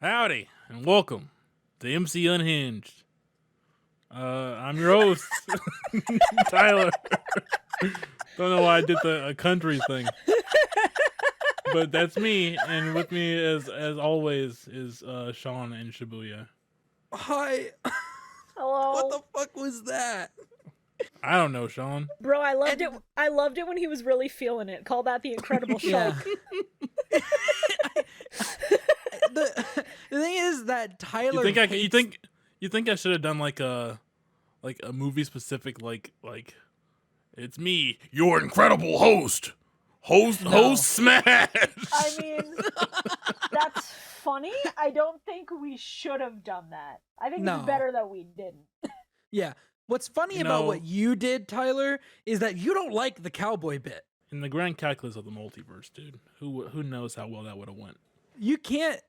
Howdy, and welcome to MCUnhinged. I'm your host, Tyler. Don't know why I did the country thing, but that's me. And with me, as always, is Shawn and Shibuya. Hi. Hello. What the fuck was that? I don't know, Shawn. Bro, I loved it. I loved it when he was really feeling it. Call that the Incredible Shulk. The thing is that Tyler. You think I should have done like a movie specific like it's me, your incredible host smash. I mean, that's funny. I don't think we should have done that. I think it's better that we didn't. Yeah. What's funny about what you did, Tyler, is that you don't like the cowboy bit. In the grand calculus of the multiverse, dude, who knows how well that would have went? You can't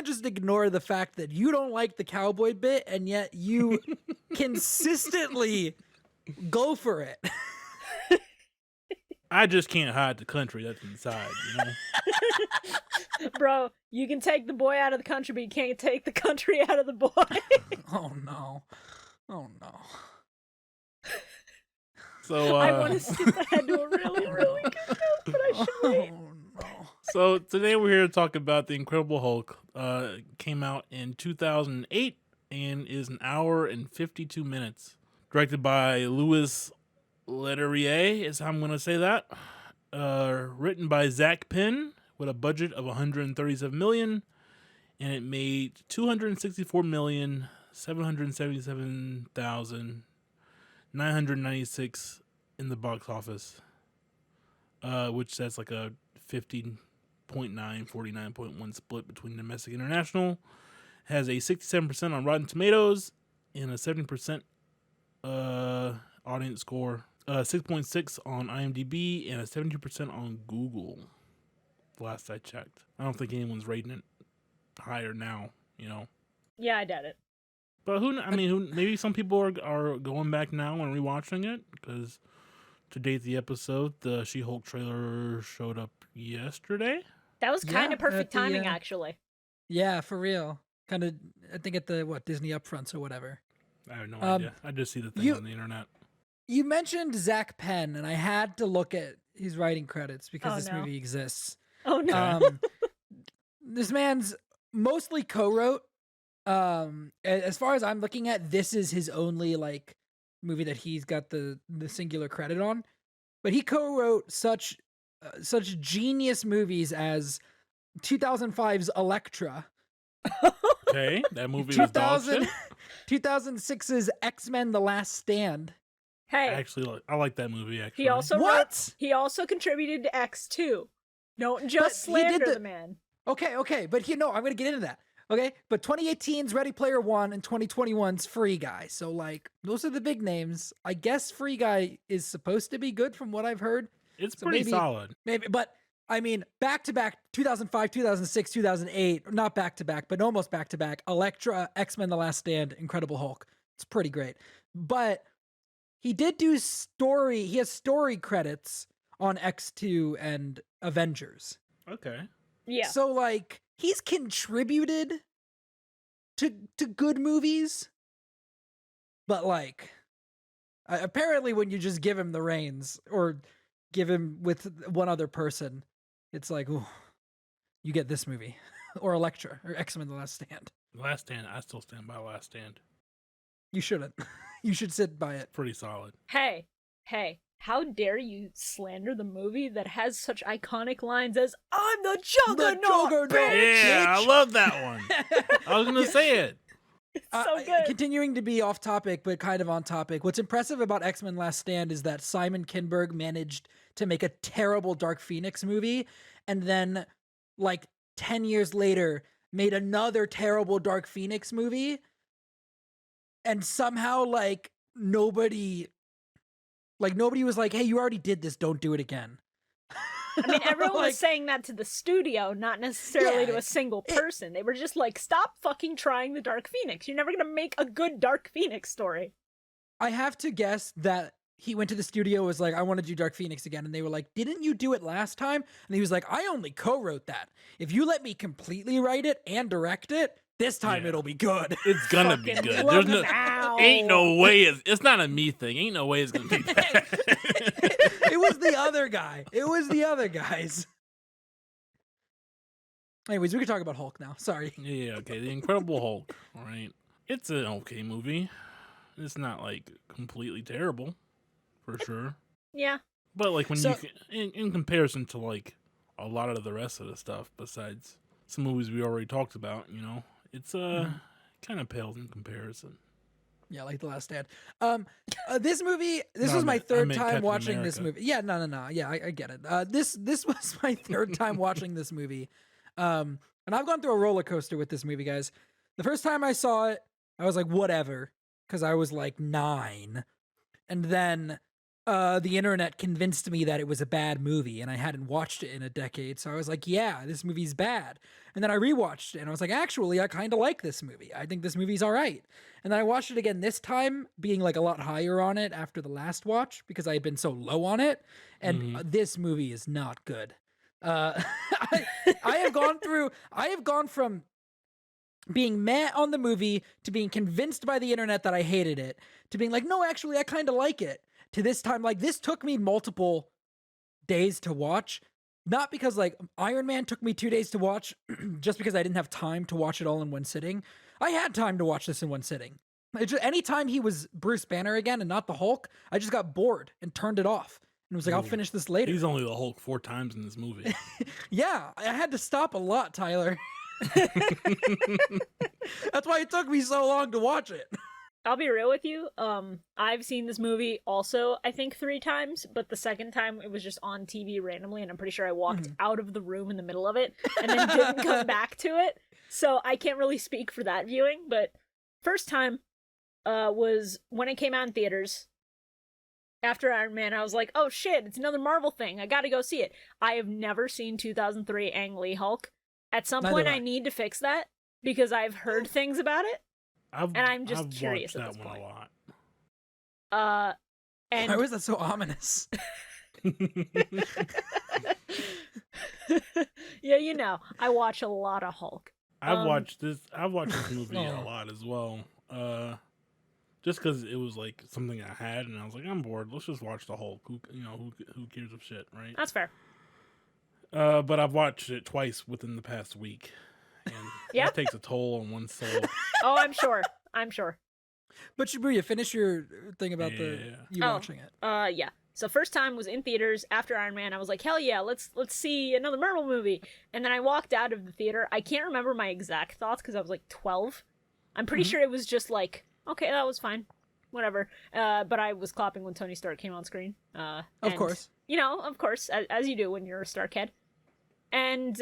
just ignore the fact that you don't like the cowboy bit, and yet you consistently go for it. I just can't hide the country that's inside, you know? Bro, you can take the boy out of the country, but you can't take the country out of the boy. Oh no. So I want to skip ahead to a really, really good note, but I should wait. Oh no. So today we're here to talk about The Incredible Hulk. Came out in 2008 and is an hour and 52 minutes. Directed by Louis Leterrier, is how I'm going to say that. Written by Zach Penn with a budget of $137 million, and it made $264,777,996 in the box office, which that's like a 50.9, 49.1 split between domestic and international. Has a 67% on Rotten Tomatoes and a 70% audience score. 6.6 on IMDb and a 72% on Google. Last I checked. I don't think anyone's rating it higher now, you know. Yeah, I doubt it. But maybe some people are going back now and rewatching it, because to date the episode, the She-Hulk trailer showed up yesterday. That was kind of perfect timing, actually. Yeah, for real. Kind of, I think at the Disney upfronts or whatever. I have no idea. I just see the thing on the internet. You mentioned Zach Penn, and I had to look at his writing credits because this movie exists. Oh no! This man's mostly co-wrote. As far as I'm looking at, this is his only like movie that he's got the singular credit on. But he co-wrote such genius movies as 2005's Elektra. Okay, that movie was dog shit. 2006's X-Men: The Last Stand. Hey, actually, I like that movie. Actually, he also contributed to X2. Don't just slander the man. Okay, but I'm going to get into that. Okay, but 2018's Ready Player One and 2021's Free Guy. So like, those are the big names. I guess Free Guy is supposed to be good from what I've heard. It's pretty solid. Maybe, but I mean, back to back, 2005, 2006, 2008, not back to back, but almost back to back. Elektra, X-Men: The Last Stand, Incredible Hulk. It's pretty great. But he did do story. He has story credits on X2 and Avengers. Okay. Yeah. So like, he's contributed to good movies, but like, apparently when you just give him the reins or give him with one other person, it's like, ooh, you get this movie or Elektra or X-Men: The Last Stand. Last Stand. I still stand by Last Stand. You shouldn't. You should sit by it. Pretty solid. Hey, how dare you slander the movie that has such iconic lines as "I'm the Juggernaut, bitch!" Yeah, I love that one. I was gonna say it. It's so good. Continuing to be off topic, but kind of on topic. What's impressive about X-Men: Last Stand is that Simon Kinberg managed to make a terrible Dark Phoenix movie, and then, like 10 years later, made another terrible Dark Phoenix movie, and somehow nobody was like, "Hey, you already did this. Don't do it again." I mean, everyone was saying that to the studio, not necessarily to a single person. They were just like, stop fucking trying the Dark Phoenix. You're never going to make a good Dark Phoenix story. I have to guess that he went to the studio, was like, I want to do Dark Phoenix again. And they were like, didn't you do it last time? And he was like, I only co-wrote that. If you let me completely write it and direct it, this time it'll be good. It's gonna be Fucking good. love There's now. ain't no way. It's not a me thing. Ain't no way it's gonna be bad. It was the other guy. It was the other guys. Anyways, we can talk about Hulk now. Sorry. Yeah, okay. The Incredible Hulk, right? It's an okay movie. It's not like completely terrible, for sure. Yeah. But like when So- in comparison to like a lot of the rest of the stuff, besides some movies we already talked about, it's kind of pales in comparison. Yeah, like The Last Stand. This movie, this No, was my I third meant time Captain watching this America. movie. Yeah, no. Yeah, I get it. This was my third time watching this movie. And I've gone through a roller coaster with this movie, guys. The first time I saw it, I was like, whatever, because I was like 9. And then the internet convinced me that it was a bad movie, and I hadn't watched it in a decade. So I was like, yeah, this movie's bad. And then I rewatched it, and I was like, actually, I kind of like this movie. I think this movie's all right. And then I watched it again this time, being like a lot higher on it after the last watch because I had been so low on it. And this movie is not good. I have gone from being mad on the movie to being convinced by the internet that I hated it to being like, no, actually, I kind of like it. To this time, like, this took me multiple days to watch. Not because, like, Iron Man took me 2 days to watch, just because I didn't have time to watch it all in one sitting. I had time to watch this in one sitting. Anytime he was Bruce Banner again and not the Hulk, I just got bored and turned it off. And was like, I'll finish this later. He's only the Hulk 4 times in this movie. Yeah, I had to stop a lot, Tyler. That's why it took me so long to watch it. I'll be real with you. I've seen this movie also, I think 3 times, but the second time it was just on TV randomly, and I'm pretty sure I walked out of the room in the middle of it and then didn't come back to it. So I can't really speak for that viewing, but first time was when it came out in theaters. After Iron Man, I was like, oh shit, it's another Marvel thing. I gotta go see it. I have never seen 2003 Ang Lee Hulk. At some point, I need to fix that because I've heard things about it. And I'm just curious at this one point. a lot. And Why was that so ominous? yeah, I watch a lot of Hulk. I've watched this movie a lot as well. Just because it was like something I had, and I was like, I'm bored. Let's just watch the Hulk. Who cares of shit, right? That's fair. But I've watched it twice within the past week, and that takes a toll on one's soul. Oh, I'm sure. But Shibuya, finish your thing about watching it. Yeah. So first time was in theaters after Iron Man. I was like, hell yeah, let's see another Marvel movie. And then I walked out of the theater. I can't remember my exact thoughts because I was like 12. I'm pretty sure it was just like, okay, that was fine, whatever. But I was clapping when Tony Stark came on screen. Of course. Of course, as you do when you're a Stark head. And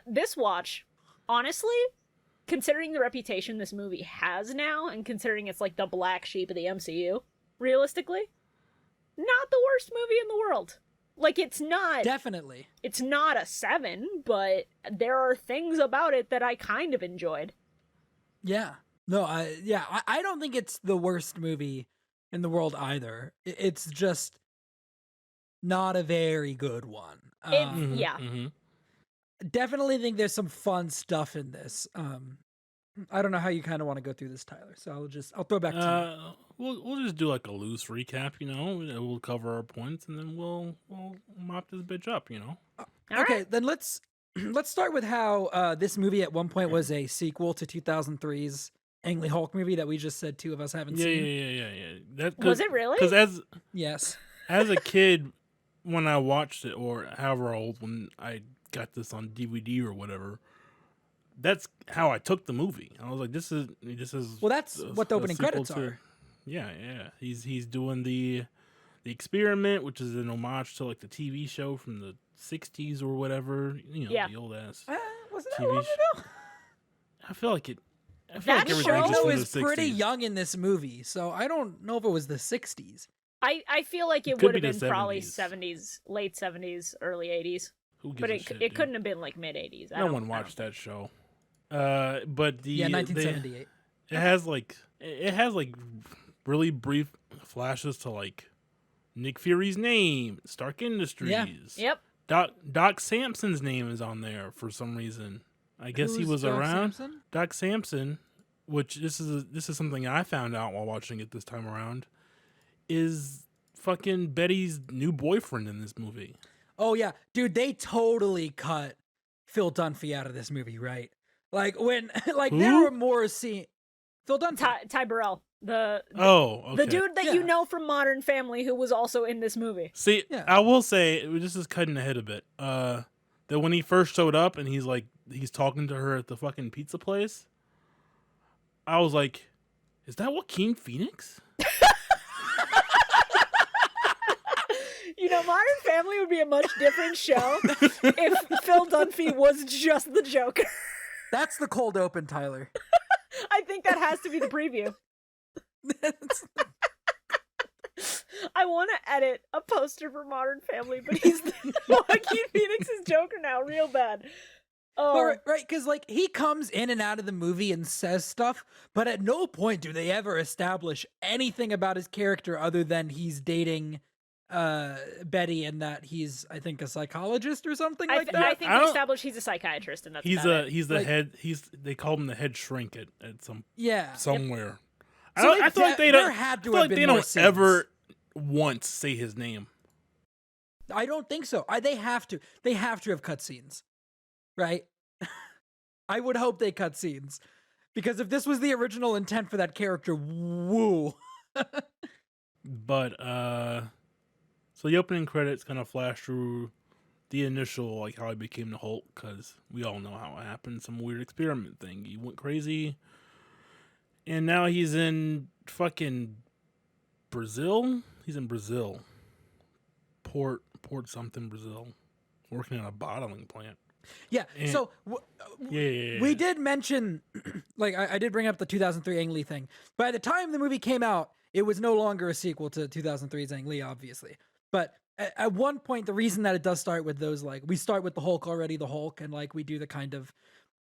this watch, honestly, considering the reputation this movie has now, and considering it's like the black sheep of the MCU, realistically, not the worst movie in the world. Like, it's not... Definitely. It's not a 7, but there are things about it that I kind of enjoyed. Yeah. No, I don't think it's the worst movie in the world either. It's just not a very good one. Yeah. Definitely think there's some fun stuff in this. I don't know how you kind of want to go through this, Tyler. So I'll throw it back to you. We'll just do like a loose recap, We'll cover our points, and then we'll mop this bitch up, Okay, then let's start with how this movie at one point was a sequel to 2003's Ang Lee Hulk movie that we just said 2 of us haven't seen. Yeah. Was it really? Because Yes. as a kid, when I watched it, or however old when I got this on DVD or whatever, that's how I took the movie. I was like, this is Well, that's what the opening credits are. Yeah. He's doing the Experiment, which is an homage to like the TV show from the 60s or whatever. The old ass Was that TV long show. ago? I feel like it. That everything's show just from is the pretty 60s. young in this movie, so I don't know if it was the 60s. I feel like it Could would have be been the probably 70s. 70s, late 70s, early 80s. Who gives But a shit, it dude? couldn't have been like mid 80s. No one watched that show. But the 1978. It has like really brief flashes to like Nick Fury's name, Stark Industries. Yep. Doc Samson's name is on there for some reason. I guess he Who's was Doc around. Samson? Doc Samson, which this is something I found out while watching it this time around, is fucking Betty's new boyfriend in this movie. Oh yeah, dude, they totally cut Phil Dunphy out of this movie, right? Like when, like Who? there were more scenes. Phil Dunphy. Ty Burrell, the Okay. dude that Yeah. you know from Modern Family, who was also in this movie. See, Yeah. I will say, this is cutting ahead a bit. That when he first showed up and he's talking to her at the fucking pizza place, I was like, is that Joaquin Phoenix? You know, Modern Family would be a much different show if Phil Dunphy was just the Joker. That's the cold open, Tyler. I think that has to be the preview. I want to edit a poster for Modern Family, but he's Joaquin Phoenix's Joker now, real bad. Oh, Right, because like he comes in and out of the movie and says stuff, but at no point do they ever establish anything about his character other than he's dating Betty and that he's, I think, a psychologist or something like that. I think we established he's a psychiatrist, and that's He's about it. he's the Like- head. They called him the head shrink at Yeah. somewhere. So I feel like they there don't. had to I feel have like been they more don't scenes. ever once say his name. I don't think so. They have to. They have to have cutscenes, right? I would hope they cut scenes, because if this was the original intent for that character, woo. But so the opening credits kind of flash through the initial, like how he became the Hulk, because we all know how it happened. Some weird experiment thing. He went crazy, and now he's in fucking Brazil. He's in Brazil, Port something, Brazil, working on a bottling plant. Yeah. And- So Yeah. we did mention, like, I did bring up the 2003 Ang Lee thing. By the time the movie came out, it was no longer a sequel to 2003's Ang Lee, obviously. But at one point, the reason that it does start with those, like, we start with the Hulk already, the Hulk, and like we do the kind of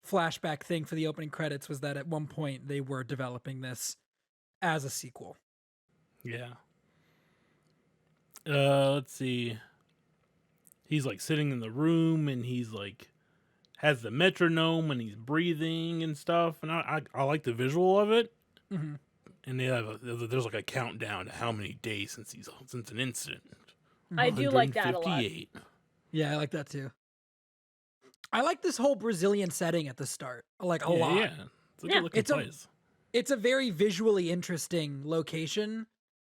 flashback thing for the opening credits, was that at one point they were developing this as a sequel. Yeah. Let's see. He's like sitting in the room and he's like has the metronome and he's breathing and stuff, and I like the visual of it. Mhm. And there's like a countdown to how many days since an incident. I do like that a lot. 158. Yeah, I like that too. I like this whole Brazilian setting at the start, like a lot. Yeah, it's a Yeah. good looking It's a- place. It's a very visually interesting location,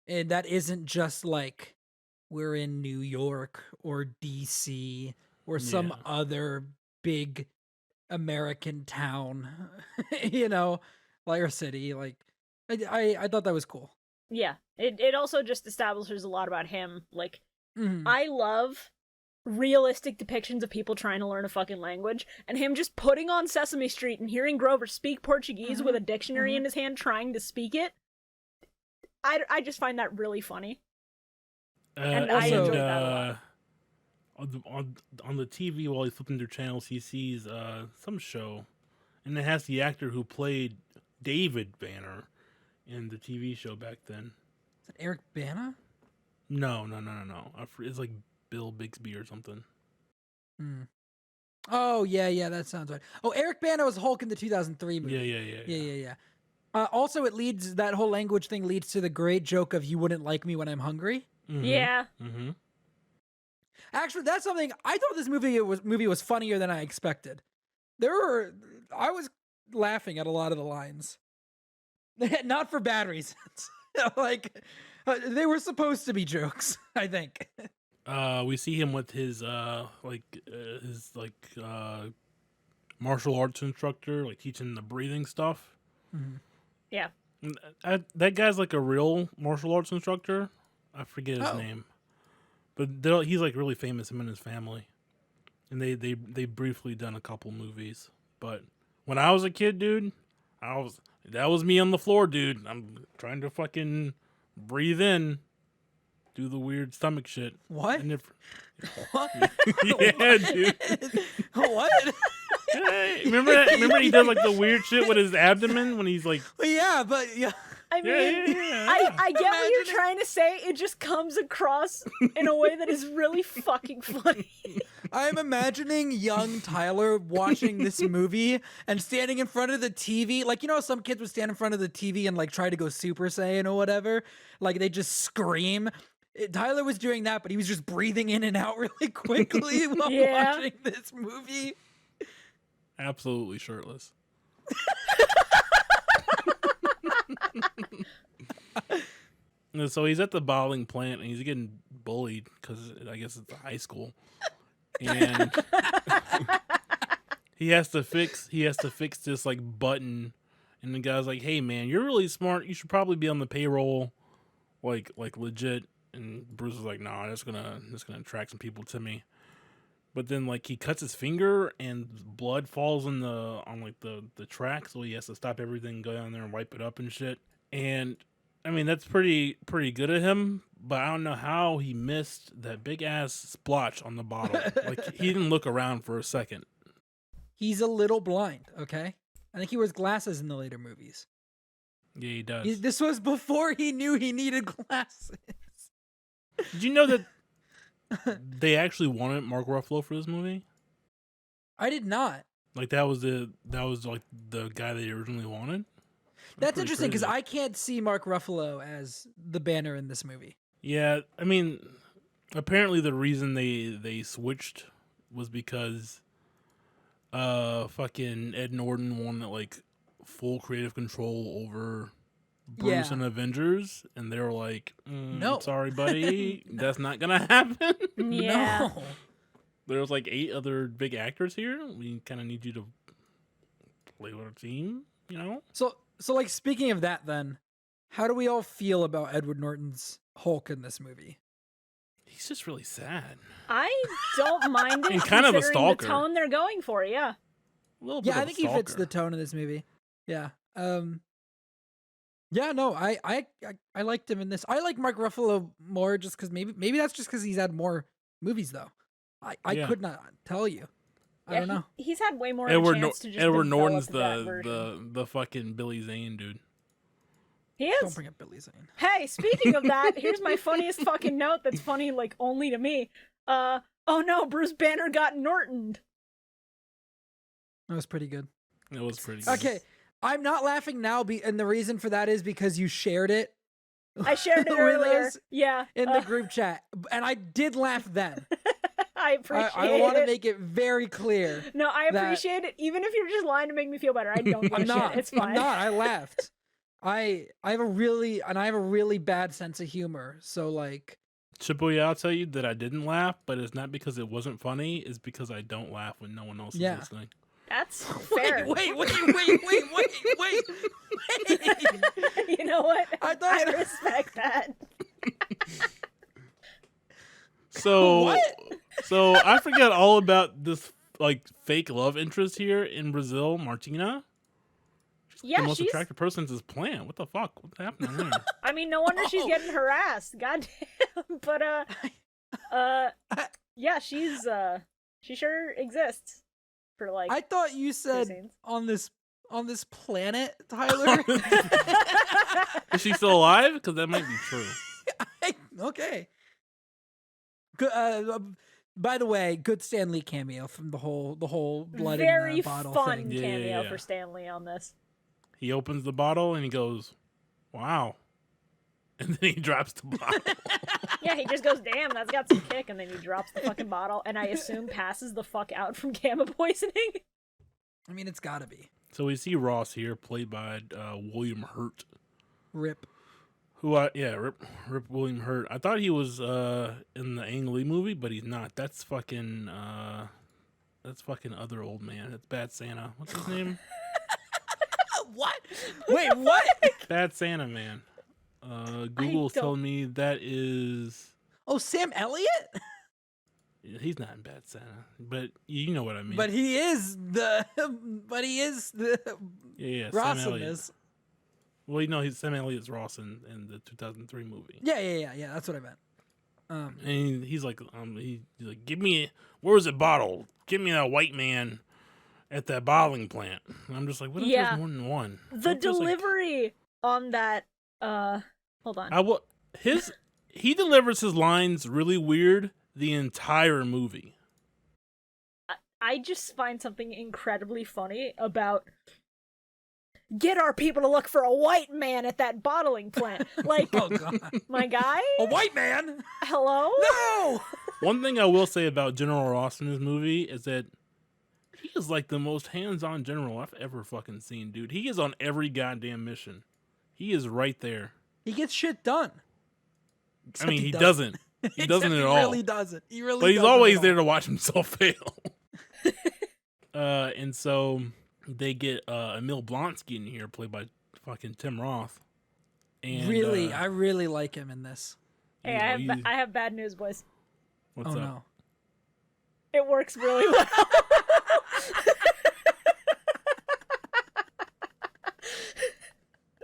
and that isn't just like we're in New York or DC or some Yeah. other big American town, you know, like or city. Like I thought that was cool. Yeah, it also just establishes a lot about him. Like, Mhm. I love realistic depictions of people trying to learn a fucking language, and him just putting on Sesame Street and hearing Grover speak Portuguese with a dictionary in his hand trying to speak it. I just find that really funny. And I Also- enjoyed that a lot. On the TV while he's flipping through channels, he sees some show, and it has the actor who played David Banner in the TV show back then. Is it Eric Bana? No. It's like Bill Bixby or something. Hmm. Oh yeah, that sounds right. Oh, Eric Bana was Hulk in the 2003 movie. Yeah. Also, that whole language thing leads to the great joke of "You wouldn't like me when I'm hungry." Mhm. Yeah. Mm-hmm. Actually, that's something I thought this movie was funnier than I expected. I was laughing at a lot of the lines, not for bad reasons. Like they were supposed to be jokes, I think. We see him with his martial arts instructor, like teaching the breathing stuff. Mhm. Yeah. And that guy's like a real martial arts instructor. I forget his Oh. name, but he's like really famous. Him and his family, and they briefly done a couple movies. But when I was a kid, dude, that was me on the floor, dude. I'm trying to fucking breathe in, do the weird stomach shit. What? And What? yeah, dude. What? Hey, remember he does like the weird shit with his abdomen when he's like, Yeah, but yeah. I mean, Yeah. I get what you're Imagine it- trying to say. It just comes across in a way that is really fucking funny. I am imagining young Tyler watching this movie and standing in front of the TV. Like, you know, some kids would stand in front of the TV and like try to go Super Saiyan or whatever. Like they just scream. Tyler was doing that, but he was just breathing in and out really quickly while Yeah. watching this movie. Absolutely shirtless. So he's at the bottling plant and he's getting bullied because I guess it's a high school, and he has to fix this like button, and the guy's like, "Hey man, you're really smart. You should probably be on the payroll, like legit." And Bruce is like, "No, nah, that's gonna attract some people to me." But then like he cuts his finger and blood falls on the track, so he has to stop everything, go down there and wipe it up and shit. And I mean that's pretty good of him, but I don't know how he missed that big ass splotch on the bottle. Like he didn't look around for a second. He's a little blind, okay? I think he wears glasses in the later movies. Yeah, he does. This was before he knew he needed glasses. Did you know that they actually wanted Mark Ruffalo for this movie? I did not. Like that was like the guy they originally wanted. That's pretty interesting because crazy. I can't see Mark Ruffalo as the Banner in this movie. Yeah, I mean, apparently the reason they switched was because fucking Ed Norton wanted like full creative control over Bruce Yeah. and Avengers, and they were like, No. sorry, buddy, that's not gonna happen." Yeah. No. There was like 8 other big actors here. We kind of need you to play with our team, you know? So like speaking of that then, how do we all feel about Edward Norton's Hulk in this movie? He's just really sad. I don't mind it. And kind of a considering stalker. The tone they're going for, yeah. A little bit Yeah, of I a think he fits the stalker. tone of this movie. Yeah. Yeah, no, I liked him in this. I like Mark Ruffalo more just because maybe that's just because he's had more movies though. I Yeah. could not tell you. I Yeah, don't know. He's had way more Edward, of a chance to just Edward develop Norton's that version. the fucking Billy Zane dude. He Don't is. bring up Billy Zane. Hey, speaking of that, here's my funniest fucking note that's funny, like, only to me. Oh no, Bruce Banner got Nortoned. That was pretty good. It was pretty good. Okay, I'm not laughing now, and the reason for that is because you shared it. I shared it with earlier. us Yeah. in the group chat, and I did laugh then. I appreciate I want to it. make it very clear. No, I that- appreciate it. Even if you're just lying to make me feel better, I don't give a I'm not. shit. It's fine. I'm not. I laughed. I have a really bad sense of humor. So like, Shibuya, I'll tell you that I didn't laugh, but it's not because it wasn't funny. It's because I don't laugh when no one else Yeah. is listening. That's fair. wait. You know what? I thought- I respect that. So, What? so I forgot all about this like fake love interest here in Brazil, Martina. Yeah, The most she's. attractive person to this plant. What the fuck? What's happening there? I mean, no wonder she's Oh. getting harassed. Goddamn. But yeah, she sure exists. For like. I thought you two said scenes. on this planet, Tyler. Is she still alive? Because that might be true. Okay. Good. By the way, good Stan Lee cameo from the whole blood Very in the bottle fun thing. Yeah, cameo yeah. for Stanley on this. He opens the bottle and he goes, "Wow," and then he drops the bottle. Yeah, he just goes, "Damn, that's got some kick," and then he drops the fucking bottle, and I assume passes the fuck out from gamma poisoning. I mean, it's gotta be. So we see Ross here, played by William Hurt. Rip. Rip William Hurt. I thought he was in the Ang Lee movie, but he's not. That's fucking other old man. That's Bad Santa. What's his name? What? Wait, what? Bad Santa, man. Google's don't- telling me that is. Oh, Sam Elliott? He's not in Bad Santa, but you know what I mean. But he is the. But he is the. yeah, Ross Sam in Elliott. this. Well, you know, he's Sam Elliott's Ross in the 2003 movie. Yeah. That's what I meant. And he's like, he's like, where was the bottle? Give me that white man at that bottling plant. And I'm just like, what if Yeah. there's more than one? The What if there's, like- delivery on that Hold on. He delivers his lines really weird the entire movie. I just find something incredibly funny about get our people to look for a white man at that bottling plant. Like, Oh god. my guy? A white man? Hello? No! One thing I will say about General Ross in this movie is that he is like the most hands-on general I've ever fucking seen, dude. He is on every goddamn mission. He is right there. He gets shit done. I mean, he doesn't. He doesn't at all. He really doesn't. He really But he's doesn't always at there all. to watch himself fail. And so they get Emil Blonsky in here, played by fucking Tim Roth. And, Really, I really like him in this. Hey, I have bad news, boys. What's Oh up? no. It works really well.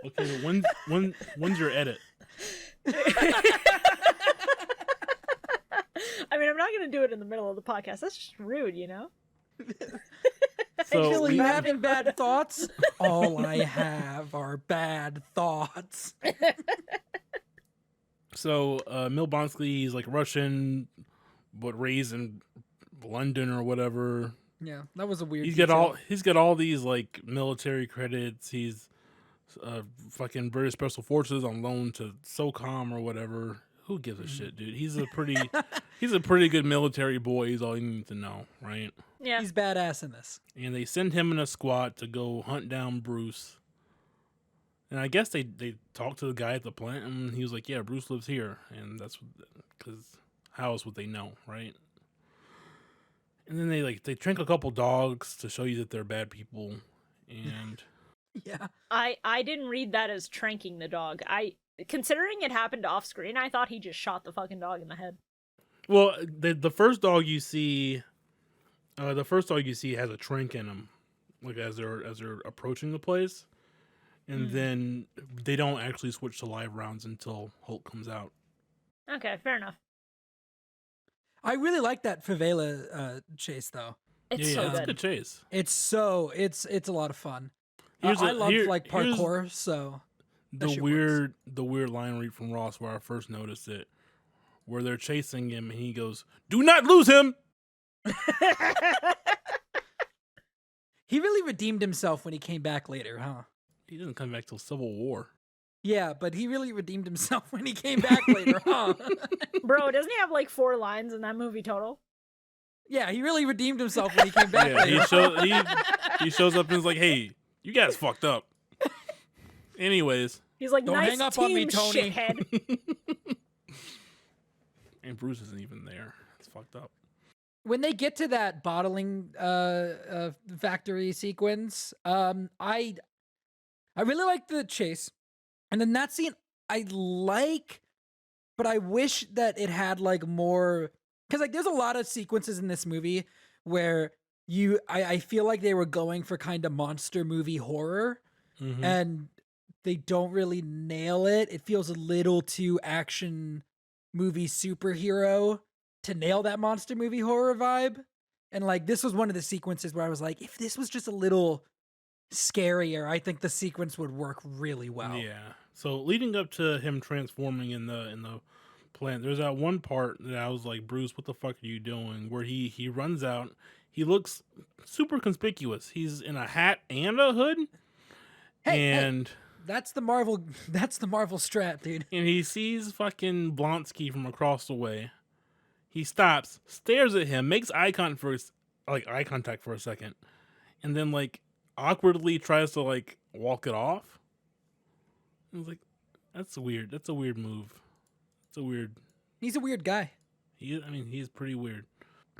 Okay, when's your edit? I mean, I'm not going to do it in the middle of the podcast. That's just rude, you know? So Billy, we- you having bad thoughts? All I have are bad thoughts. So Emil Blonsky, he's like Russian, but raised in London or whatever. Yeah, that was a weird. He's detail. got all these like military credits. He's fucking British Special Forces on loan to SOCOM or whatever. Who gives a shit, dude? He's a pretty good military boy. He's all you need to know, right? Yeah. He's badass in this. And they send him in a squad to go hunt down Bruce. And I guess they talked to the guy at the plant, and he was like, "Yeah, Bruce lives here," and that's because how else would they know, right? And then they drink a couple dogs to show you that they're bad people, and Yeah. I didn't read that as tranking the dog. Considering it happened off screen, I thought he just shot the fucking dog in the head. well, the first dog you see has a trank in him, like as they're approaching the place, and then they don't actually switch to live rounds until Hulk comes out. Okay, fair enough. I really like that favela chase though. It's so it's a good. good chase. It's a lot of fun. Here's I love here's parkour, so that the shit weird line read from Ross where I first noticed it, where they're chasing him and he goes, "Do not lose him." he really redeemed himself when he came back later, huh? He didn't come back till Civil War. Yeah, but he really redeemed himself when he came back later, huh? Bro, doesn't he have like 4 lines in that movie total? Yeah, he really redeemed himself when he came back Yeah, later. he shows up and is like, "Hey, you guys fucked up." Anyways, He's like, Don't nice hang up team, on me, Tony." shithead. and Bruce isn't even there. It's fucked up. When they get to that bottling factory sequence, I really like the chase. And then that scene I like, but I wish that it had like more, because like there's a lot of sequences in this movie where I feel like they were going for kind of monster movie horror, Mhm. and they don't really nail it. It feels a little too action movie superhero to nail that monster movie horror vibe. And like this was one of the sequences where I was like, if this was just a little scarier, I think the sequence would work really well. Yeah. So leading up to him transforming in the plant, there's that one part that I was like, "Bruce, what the fuck are you doing?" Where he runs out. He looks super conspicuous. He's in a hat and a hood. Hey, and that's the Marvel strat, dude. and he sees fucking Blonsky from across the way. He stops, stares at him, makes eye contact for a second, and then like awkwardly tries to like walk it off. I was like, that's weird. That's a weird move. It's a weird. He's a weird guy. He's pretty weird.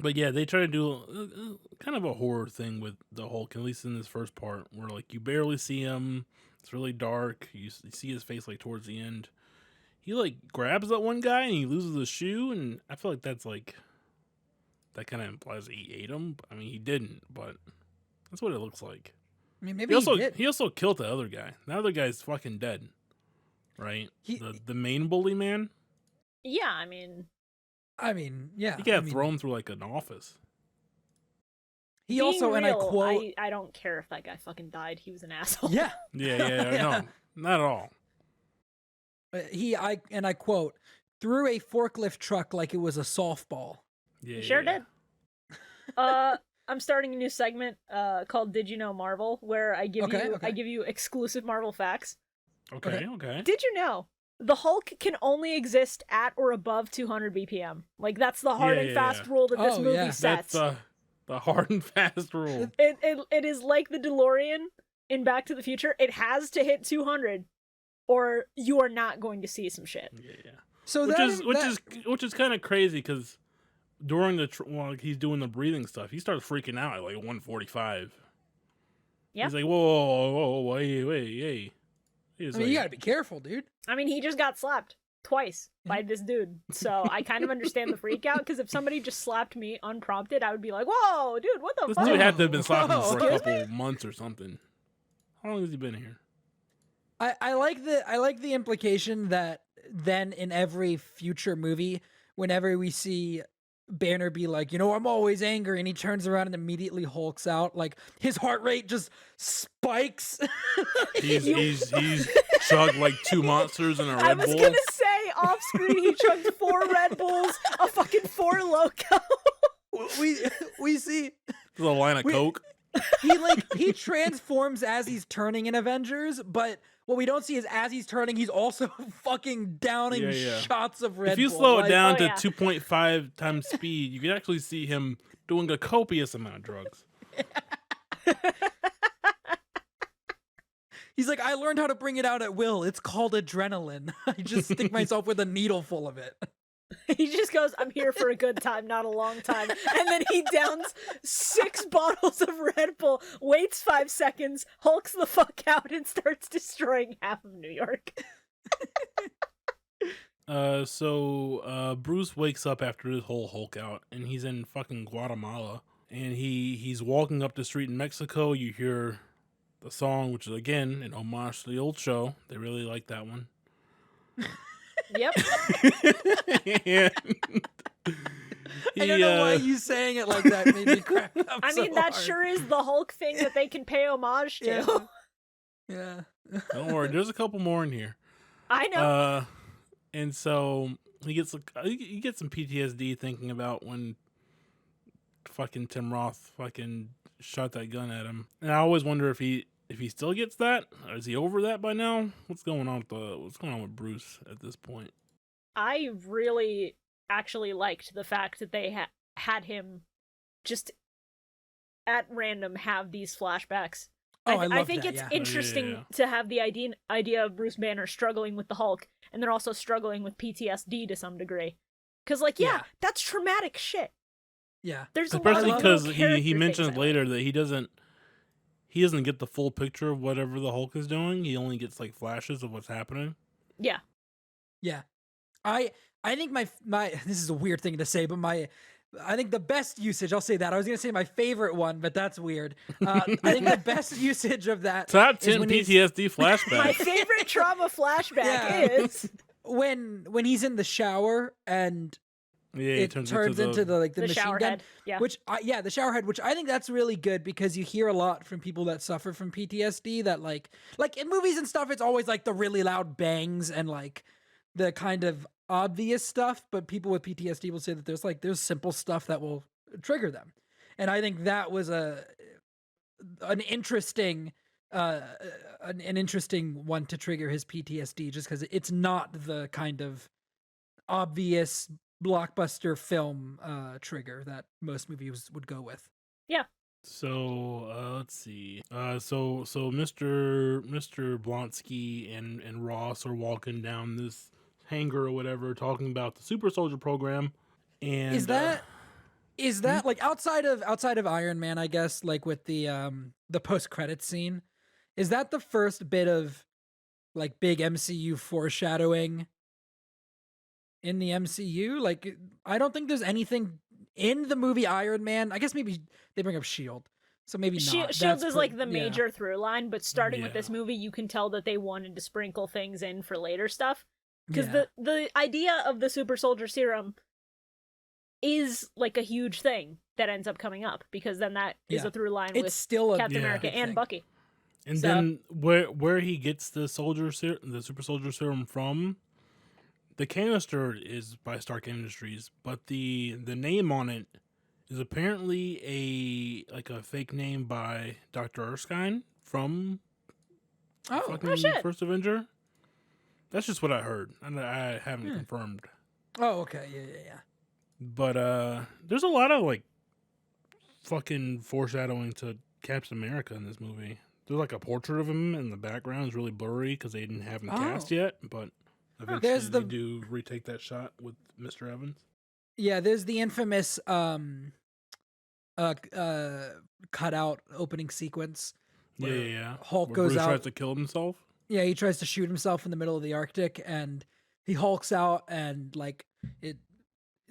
But yeah, they try to do kind of a horror thing with the Hulk, at least in this first part, where like you barely see him. It's really dark. You see his face like towards the end. He like grabs that one guy and he loses a shoe, and I feel like that's like that kind of implies that he ate him. I mean, he didn't, but that's what it looks like. I mean, maybe he did. He also killed the other guy. The other guy's fucking dead, right? The main bully man. Yeah, I mean, yeah. He got thrown through like an office. He being also, and I real, quote, I don't care if that guy fucking died. He was an asshole. yeah. Yeah, no, not at all. I quote, threw a forklift truck like it was a softball. Yeah, He sure did. I'm starting a new segment called Did You Know Marvel, where I give you exclusive Marvel facts. Okay. Did you know the Hulk can only exist at or above 200 BPM? Like, that's the hard and fast rule that this movie sets. That's the hard and fast rule. It is like the DeLorean in Back to the Future. It has to hit 200, or you are not going to see some shit. Yeah. So which is kind of crazy because during while he's doing the breathing stuff, he starts freaking out at like 145. Yeah. He's like, whoa, wait. I mean, you gotta be careful, dude. I mean, he just got slapped twice by this dude. So I kind of understand the freak out, because if somebody just slapped me unprompted, I would be like, whoa, dude, what the fuck? This dude had to have been slapping for a couple months or something. How long has he been here? I like the implication that then in every future movie, whenever we see Banner be like, I'm always angry, and he turns around and immediately hulks out, like his heart rate just spikes. He's chugged like 2 monsters in a Red Bull. I was gonna say off screen he chugged 4 Red Bulls, a fucking 4 Loco. we see a line of Coke. He transforms as he's turning in Avengers, but what we don't see is as he's turning, he's also fucking downing shots of Red Bull. If you slow it down to 2.5 times speed, you can actually see him doing a copious amount of drugs. He's like, I learned how to bring it out at will. It's called adrenaline. I just stick myself with a needle full of it. He just goes, I'm here for a good time, not a long time. And then he downs 6 bottles of Red Bull, waits 5 seconds, hulks the fuck out, and starts destroying half of New York. So Bruce wakes up after his whole Hulk out, and he's in fucking Guatemala. And he's walking up the street in Mexico. You hear the song, which is, again, an homage to the old show. They really like that one. Yep. I don't know why you saying it like that made me crack up. I mean, that sure is the Hulk thing that they can pay homage to. Yeah. Don't worry, there's a couple more in here. I know. And so he gets some PTSD thinking about when fucking Tim Roth fucking shot that gun at him. And I always wonder if he still gets that, or is he over that by now? What's going on with Bruce at this point? I really actually liked the fact that they had him just at random have these flashbacks. I think it's interesting to have the idea of Bruce Banner struggling with the Hulk, and they're also struggling with PTSD to some degree. Because, that's traumatic shit. Yeah. There's especially because he he mentions later that he doesn't get the full picture of whatever the Hulk is doing. He only gets like flashes of what's happening. Yeah. Yeah. I think my this is a weird thing to say, but I think the best usage, I'll say that. I was going to say my favorite one, but that's weird. I think the best usage of that Top 10 PTSD flashback. My favorite trauma flashback is when he's in the shower and it turns into the machine shower gun. Head. Yeah. The shower head, which I think that's really good because you hear a lot from people that suffer from PTSD that like in movies and stuff, it's always like the really loud bangs and like the kind of obvious stuff, but people with PTSD will say that there's simple stuff that will trigger them. And I think that was an interesting one to trigger his PTSD, just because it's not the kind of obvious blockbuster film trigger that most movies would go with. Yeah. So let's see. So Mr. Blonsky and Ross are walking down this hangar or whatever, talking about the super soldier program. And is that like outside of Iron Man, I guess, like with the post credits scene, is that the first bit of like big MCU foreshadowing in the MCU? Like, I don't think there's anything in the movie Iron Man. I guess maybe they bring up SHIELD, so maybe not. SHIELD is like the major through line, but starting with this movie, you can tell that they wanted to sprinkle things in for later stuff. Because the idea of the super soldier serum is like a huge thing that ends up coming up, because then that is a through line with still Captain America and Bucky. And So- then where he gets the super soldier serum from, the canister is by Stark Industries, but the name on it is apparently a fake name by Dr. Erskine from fucking shit. First Avenger. That's just what I heard, and I haven't confirmed. Oh, okay. Yeah. But there's a lot of like fucking foreshadowing to Captain America in this movie. There's like a portrait of him in the background. It's really blurry because they didn't have him cast yet, but eventually There's they do retake that shot with Mr. Evans. Yeah, there's the infamous cutout opening sequence. Yeah. Hulk Where goes Bruce out. tries to kill himself. Yeah, he tries to shoot himself in the middle of the Arctic, and he hulks out, and like it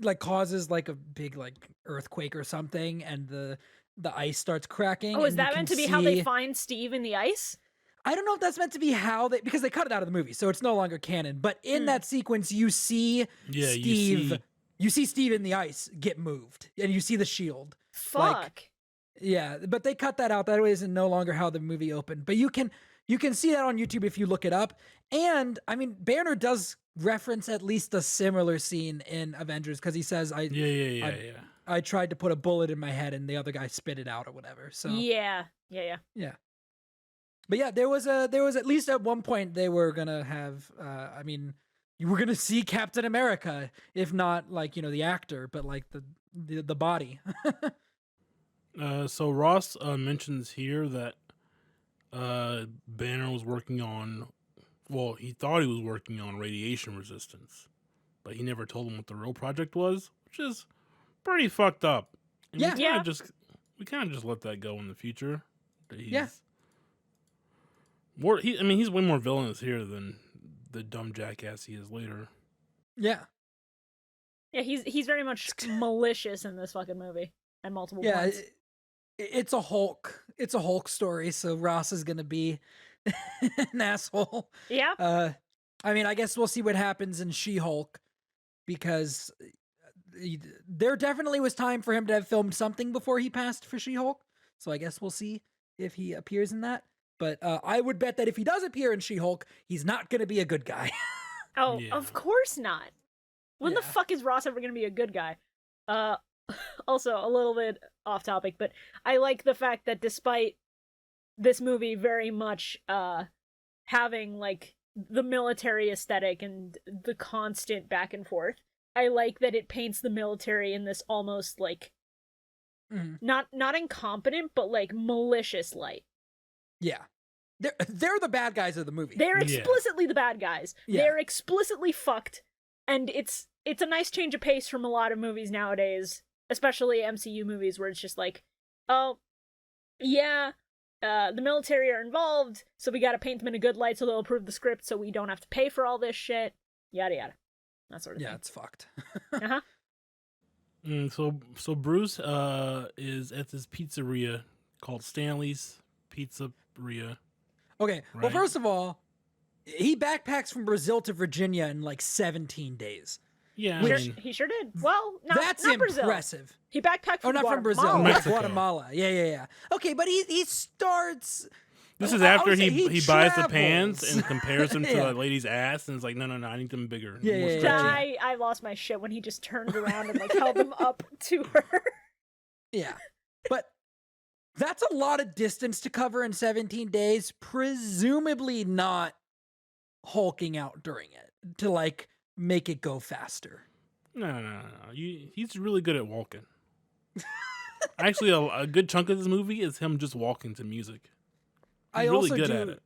like causes like a big like earthquake or something, and the ice starts cracking. Oh, is and you that can meant to be how they see- find Steve in the ice? I don't know if that's meant to be how they, because they cut it out of the movie, so it's no longer canon. But in that sequence, you see Yeah, Steve. You see Steve in the ice get moved, and you see the shield. Fuck. Yeah, but they cut that out. That is no longer how the movie opened. But you can see that on YouTube if you look it up. And I mean, Banner does reference at least a similar scene in Avengers because he says, Yeah. I tried to put a bullet in my head and the other guy spit it out or whatever." So Yeah. But yeah, there was at least at one point they were gonna have. I mean, you were gonna see Captain America, if not like the actor, but like the body. So Ross mentions here that Banner was working on. Well, he thought he was working on radiation resistance, but he never told him what the real project was, which is pretty fucked up. And Yeah. we kind of just let that go in the future. That he's Yeah. He's way more villainous here than the dumb jackass he is later. Yeah. Yeah, he's very much malicious in this fucking movie at multiple Yeah, points. it's a Hulk story, so Ross is gonna be an asshole. Yeah. I mean, I guess we'll see what happens in She-Hulk, because there definitely was time for him to have filmed something before he passed for She-Hulk. So I guess we'll see if he appears in that. But I would bet that if he does appear in She-Hulk, he's not gonna be a good guy. Oh, Yeah. of course not. When the Yeah. fuck is Ross ever gonna be a good guy? Also, a little bit off topic, but I like the fact that despite this movie very much having like the military aesthetic and the constant back and forth, I like that it paints the military in this almost like not incompetent, but like malicious light. Yeah. They're the bad guys of the movie. They're Yeah. explicitly the bad guys. Yeah. They're explicitly fucked, and it's a nice change of pace from a lot of movies nowadays, especially MCU movies, where it's just like, oh, yeah, the military are involved, so we gotta paint them in a good light so they'll approve the script so we don't have to pay for all this shit, yada yada, that sort of Yeah, thing. it's fucked. Uh-huh. So Bruce is at this pizzeria called Stanley's Pizzeria. Okay, well, Right. first of all, he backpacks from Brazil to Virginia in like 17 days. Yeah, He sure did. Well, That's not Brazil. impressive. He backpacked from Oh, not from Brazil, Guatemala. like Mexico. Guatemala. Yeah. Okay, but he starts. this is I after would say he buys the travels. pants and compares them to Yeah. that lady's ass, and it's like, no, I need them bigger. Yeah, more yeah, stretchy. I lost my shit when he just turned around and like held them up to her. Yeah, but that's a lot of distance to cover in 17 days. Presumably not hulking out during it to like make it go faster. No. He's really good at walking. Actually, a good chunk of this movie is him just walking to music. He's I really also good do. at it.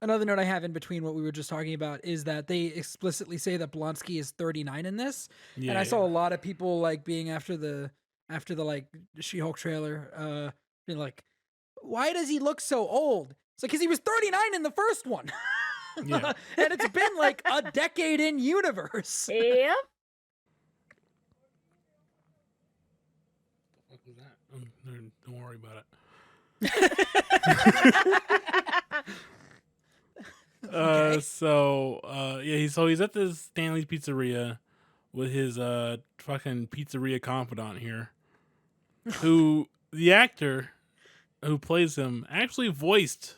Another note I have in between what we were just talking about is that they explicitly say that Blonsky is 39 in this, Yeah, and I saw a lot of people like being after the like She-Hulk trailer, being like, "Why does he look so old?" It's like because he was 39 in the first one, Yeah. and it's been like a decade in universe. Yep. What was that? Oh, don't worry about it. Okay. He's at this Stanley's Pizzeria with his fucking pizzeria confidant here, who the actor who plays him, actually voiced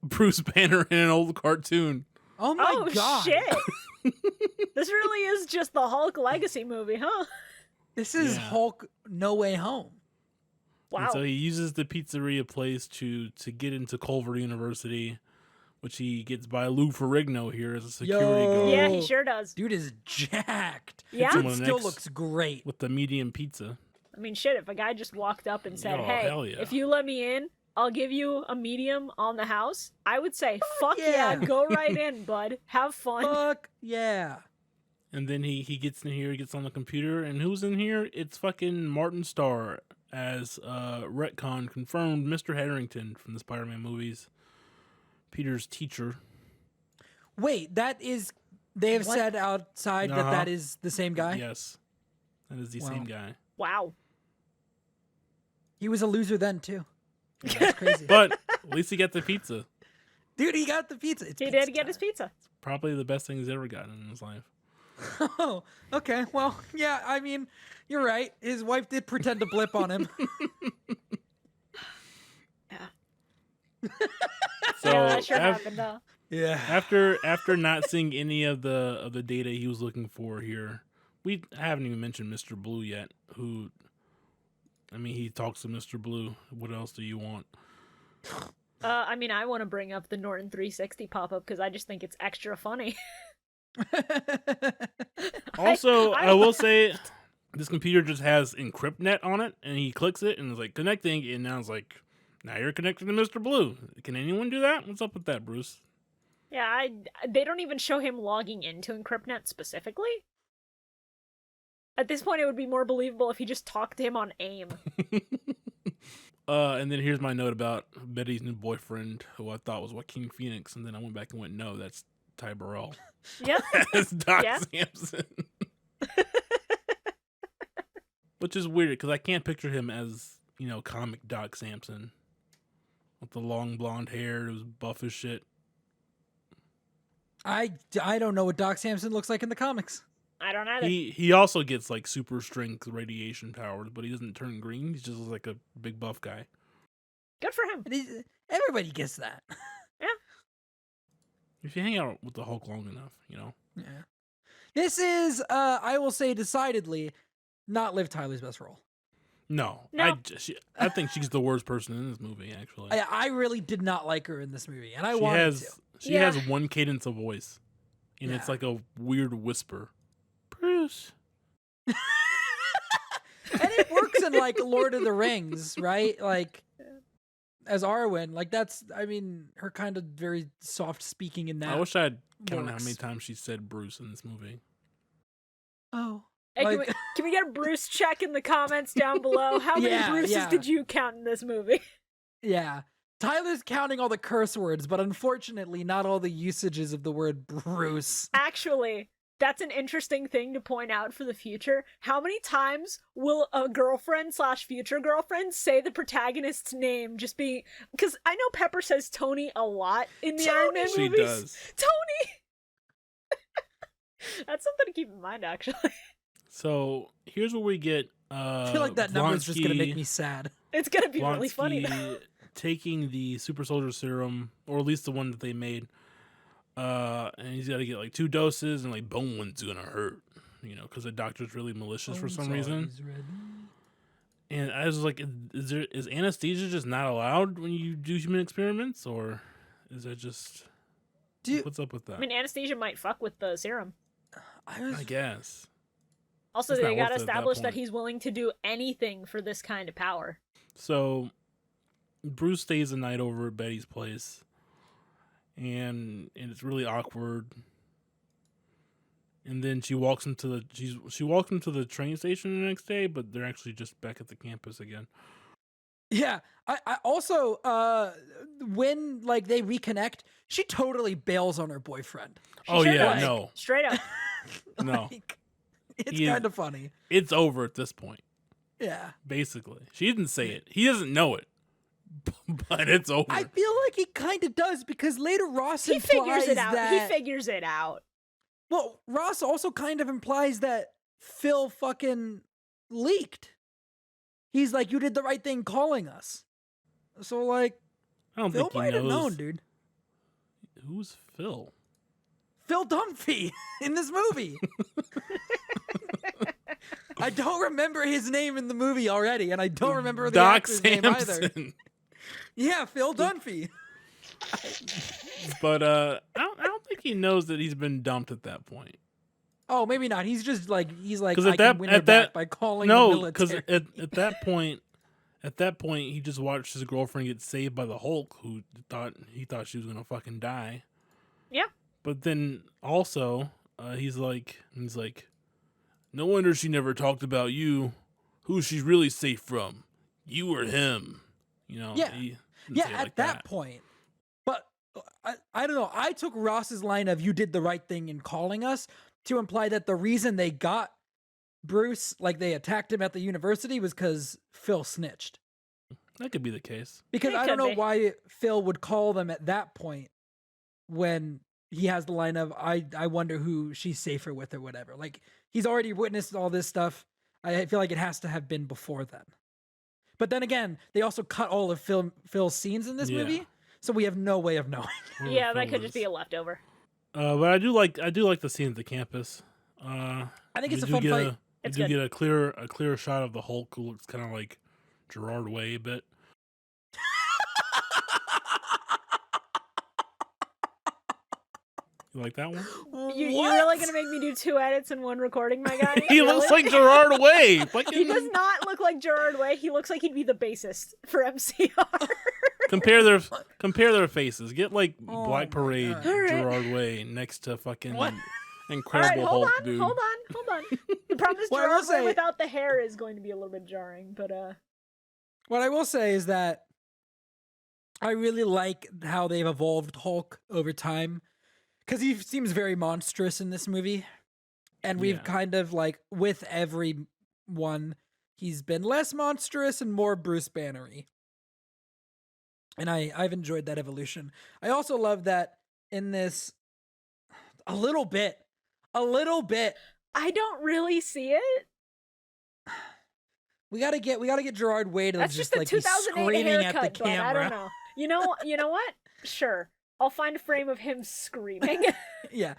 Bruce Banner in an old cartoon. Oh my Oh god. shit! This really is just the Hulk legacy movie, huh? This is Yeah. Hulk No Way Home. Wow. And so he uses the pizzeria place to get into Culver University, which he gets by Lou Ferrigno here as a security Yo. guard Yeah, he sure does. Dude is jacked. Yeah? Dude Someone still next- looks great. with the medium pizza. I mean, shit, if a guy just walked up and said, Oh, hey, hell yeah. if you let me in, I'll give you a medium on the house, I would say, fuck yeah, yeah. go right in, bud. Have fun. Fuck yeah. And then he gets in here, he gets on the computer, and who's in here? It's fucking Martin Starr as retcon confirmed Mr. Hetherington from the Spider-Man movies. Peter's teacher. Wait, that is. They have What? said outside Uh-huh. that is the same guy? Yes. That is the Wow. same guy. Wow. He was a loser then, too. That's crazy. But at least he got the pizza. Dude, he got the pizza. It's He pizza did get his time. pizza. Probably the best thing he's ever gotten in his life. Oh, okay. Well, yeah, I mean, you're right. His wife did pretend to blip on him. So Yeah, that sure af- happened, huh? Yeah. after not seeing any of the data he was looking for here, we haven't even mentioned Mr. Blue yet. Who, I mean, he talks to Mr. Blue. What else do you want? I mean, I want to bring up the Norton 360 pop-up because I just think it's extra funny. Also, I I will say, this computer just has EncryptNet on it, and he clicks it, and it's like connecting, and now it's like, now you're connected to Mr. Blue. Can anyone do that? What's up with that, Bruce? Yeah, they don't even show him logging into EncryptNet specifically. At this point, it would be more believable if he just talked to him on AIM. And then here's my note about Betty's new boyfriend, who I thought was Joaquin Phoenix, and then I went back and went, no, that's Ty Burrell. Yeah. That's Doc Yeah. Samson. Which is weird, because I can't picture him as, comic Doc Samson. With the long blonde hair, who's buff as shit. I don't know what Doc Samson looks like in the comics. I don't either. He also gets like super strength radiation powers, but he doesn't turn green. He's just like a big buff guy. Good for him. Everybody gets that. If you hang out with the Hulk long enough, Yeah. This is, I will say decidedly, not Liv Tyler's best role. No. No. I think she's the worst person in this movie, actually. I really did not like her in this movie, and I she wanted has to. she Yeah. has one cadence of voice, and it's Yeah. like a weird whisper. Bruce. And it works in like Lord of the Rings, right? Like as Arwen, like that's her kind of very soft speaking in that. I wish I had counted how works. many times she said Bruce in this movie. Oh. Hey, Like- can we get a Bruce check in the comments down below? How many Yeah, Bruces yeah. did you count in this movie? Yeah. Tyler's counting all the curse words, but unfortunately not all the usages of the word Bruce. Actually, that's an interesting thing to point out for the future. How many times will a girlfriend / future girlfriend say the protagonist's name just being... Because I know Pepper says Tony a lot in the Iron Man She movies. does. Tony! That's something to keep in mind, actually. So here's where we get I feel like that number is just going to make Blonsky- me sad. It's gonna be really funny, though. Blonsky taking the super soldier serum, or at least the one that they made, and he's got to get like 2 doses, and like boom, one's gonna hurt, because the doctor's really malicious for some reason. And I was like, is anesthesia just not allowed when you do human experiments, or is that just Dude, what's up with that? I mean, anesthesia might fuck with the serum. I guess. Also, It's they not gotta worth it at that establish that point. he's willing to do anything for this kind of power. So Bruce stays the night over at Betty's place, and it's really awkward. And then she walks into the train station the next day, but they're actually just back at the campus again. Yeah. I also, when like they reconnect, she totally bails on her boyfriend. Oh sure yeah, does. no, Straight up. no, Like, it's He is- kind of funny. it's over at this point. Yeah. Basically, she didn't say it. He doesn't know it, but it's over. I feel like he kind of does because later Ross He implies figures it out. that. He figures it out. Well, Ross also kind of implies that Phil fucking leaked. He's like, you did the right thing calling us. So like, I don't Phil think he might have known, knows. dude. Who's Phil? Phil Dunphy in this movie. I don't remember his name in the movie already, and I don't remember the Doc actor's name either. Samson. Yeah, Phil Dunphy. But I don't think he knows that he's been dumped at that point. Oh, maybe not. He's just like I Because can win her back by calling the no, because military. at that point, he just watched his girlfriend get saved by the Hulk, who thought she was gonna fucking die. Yeah. But then also, he's like, no wonder she never talked about you. Who's she really safe from? You or him? You know? Yeah. He didn't Yeah, say it at like that point. But I don't know. I took Ross's line of "you did the right thing in calling us" to imply that the reason they got Bruce, like they attacked him at the university, was because Phil snitched. That could be the case. Because It I don't could know be. why Phil would call them at that point when he has the line of I wonder who she's safer with or whatever. Like he's already witnessed all this stuff. I feel like it has to have been before then. But then again, they also cut all of Phil's scenes in this Yeah. movie, so we have no way of knowing. Yeah, that could just be a leftover. But I do like the scene at the campus. I think it's You a do fun get fight. You It's do good. get a clear shot of the Hulk, who looks kind of like Gerard Way a bit. You like that one? You're really gonna make me do 2 edits in one recording, my guy? He Really? looks like Gerard Way. He Fucking does not look like Gerard Way. He looks like he'd be the bassist for MCR. compare their faces. Get like Oh Black my Parade God. Gerard Way next to fucking What? All right, Incredible hold Hulk, on, dude. hold on. The problem is Well, I will Gerard Way say- without the hair is going to be a little bit jarring, but What I will say is that I really like how they've evolved Hulk over time, because he seems very monstrous in this movie, and we've Yeah. kind of like with every one, he's been less monstrous and more Bruce Bannery. And I've enjoyed that evolution. I also love that in this a little bit. I don't really see it. We gotta get Gerard Way to That's just just a like be 2008 screaming at the haircut, bud. I camera. don't know. You know what? Sure. I'll find a frame of him screaming. Yeah.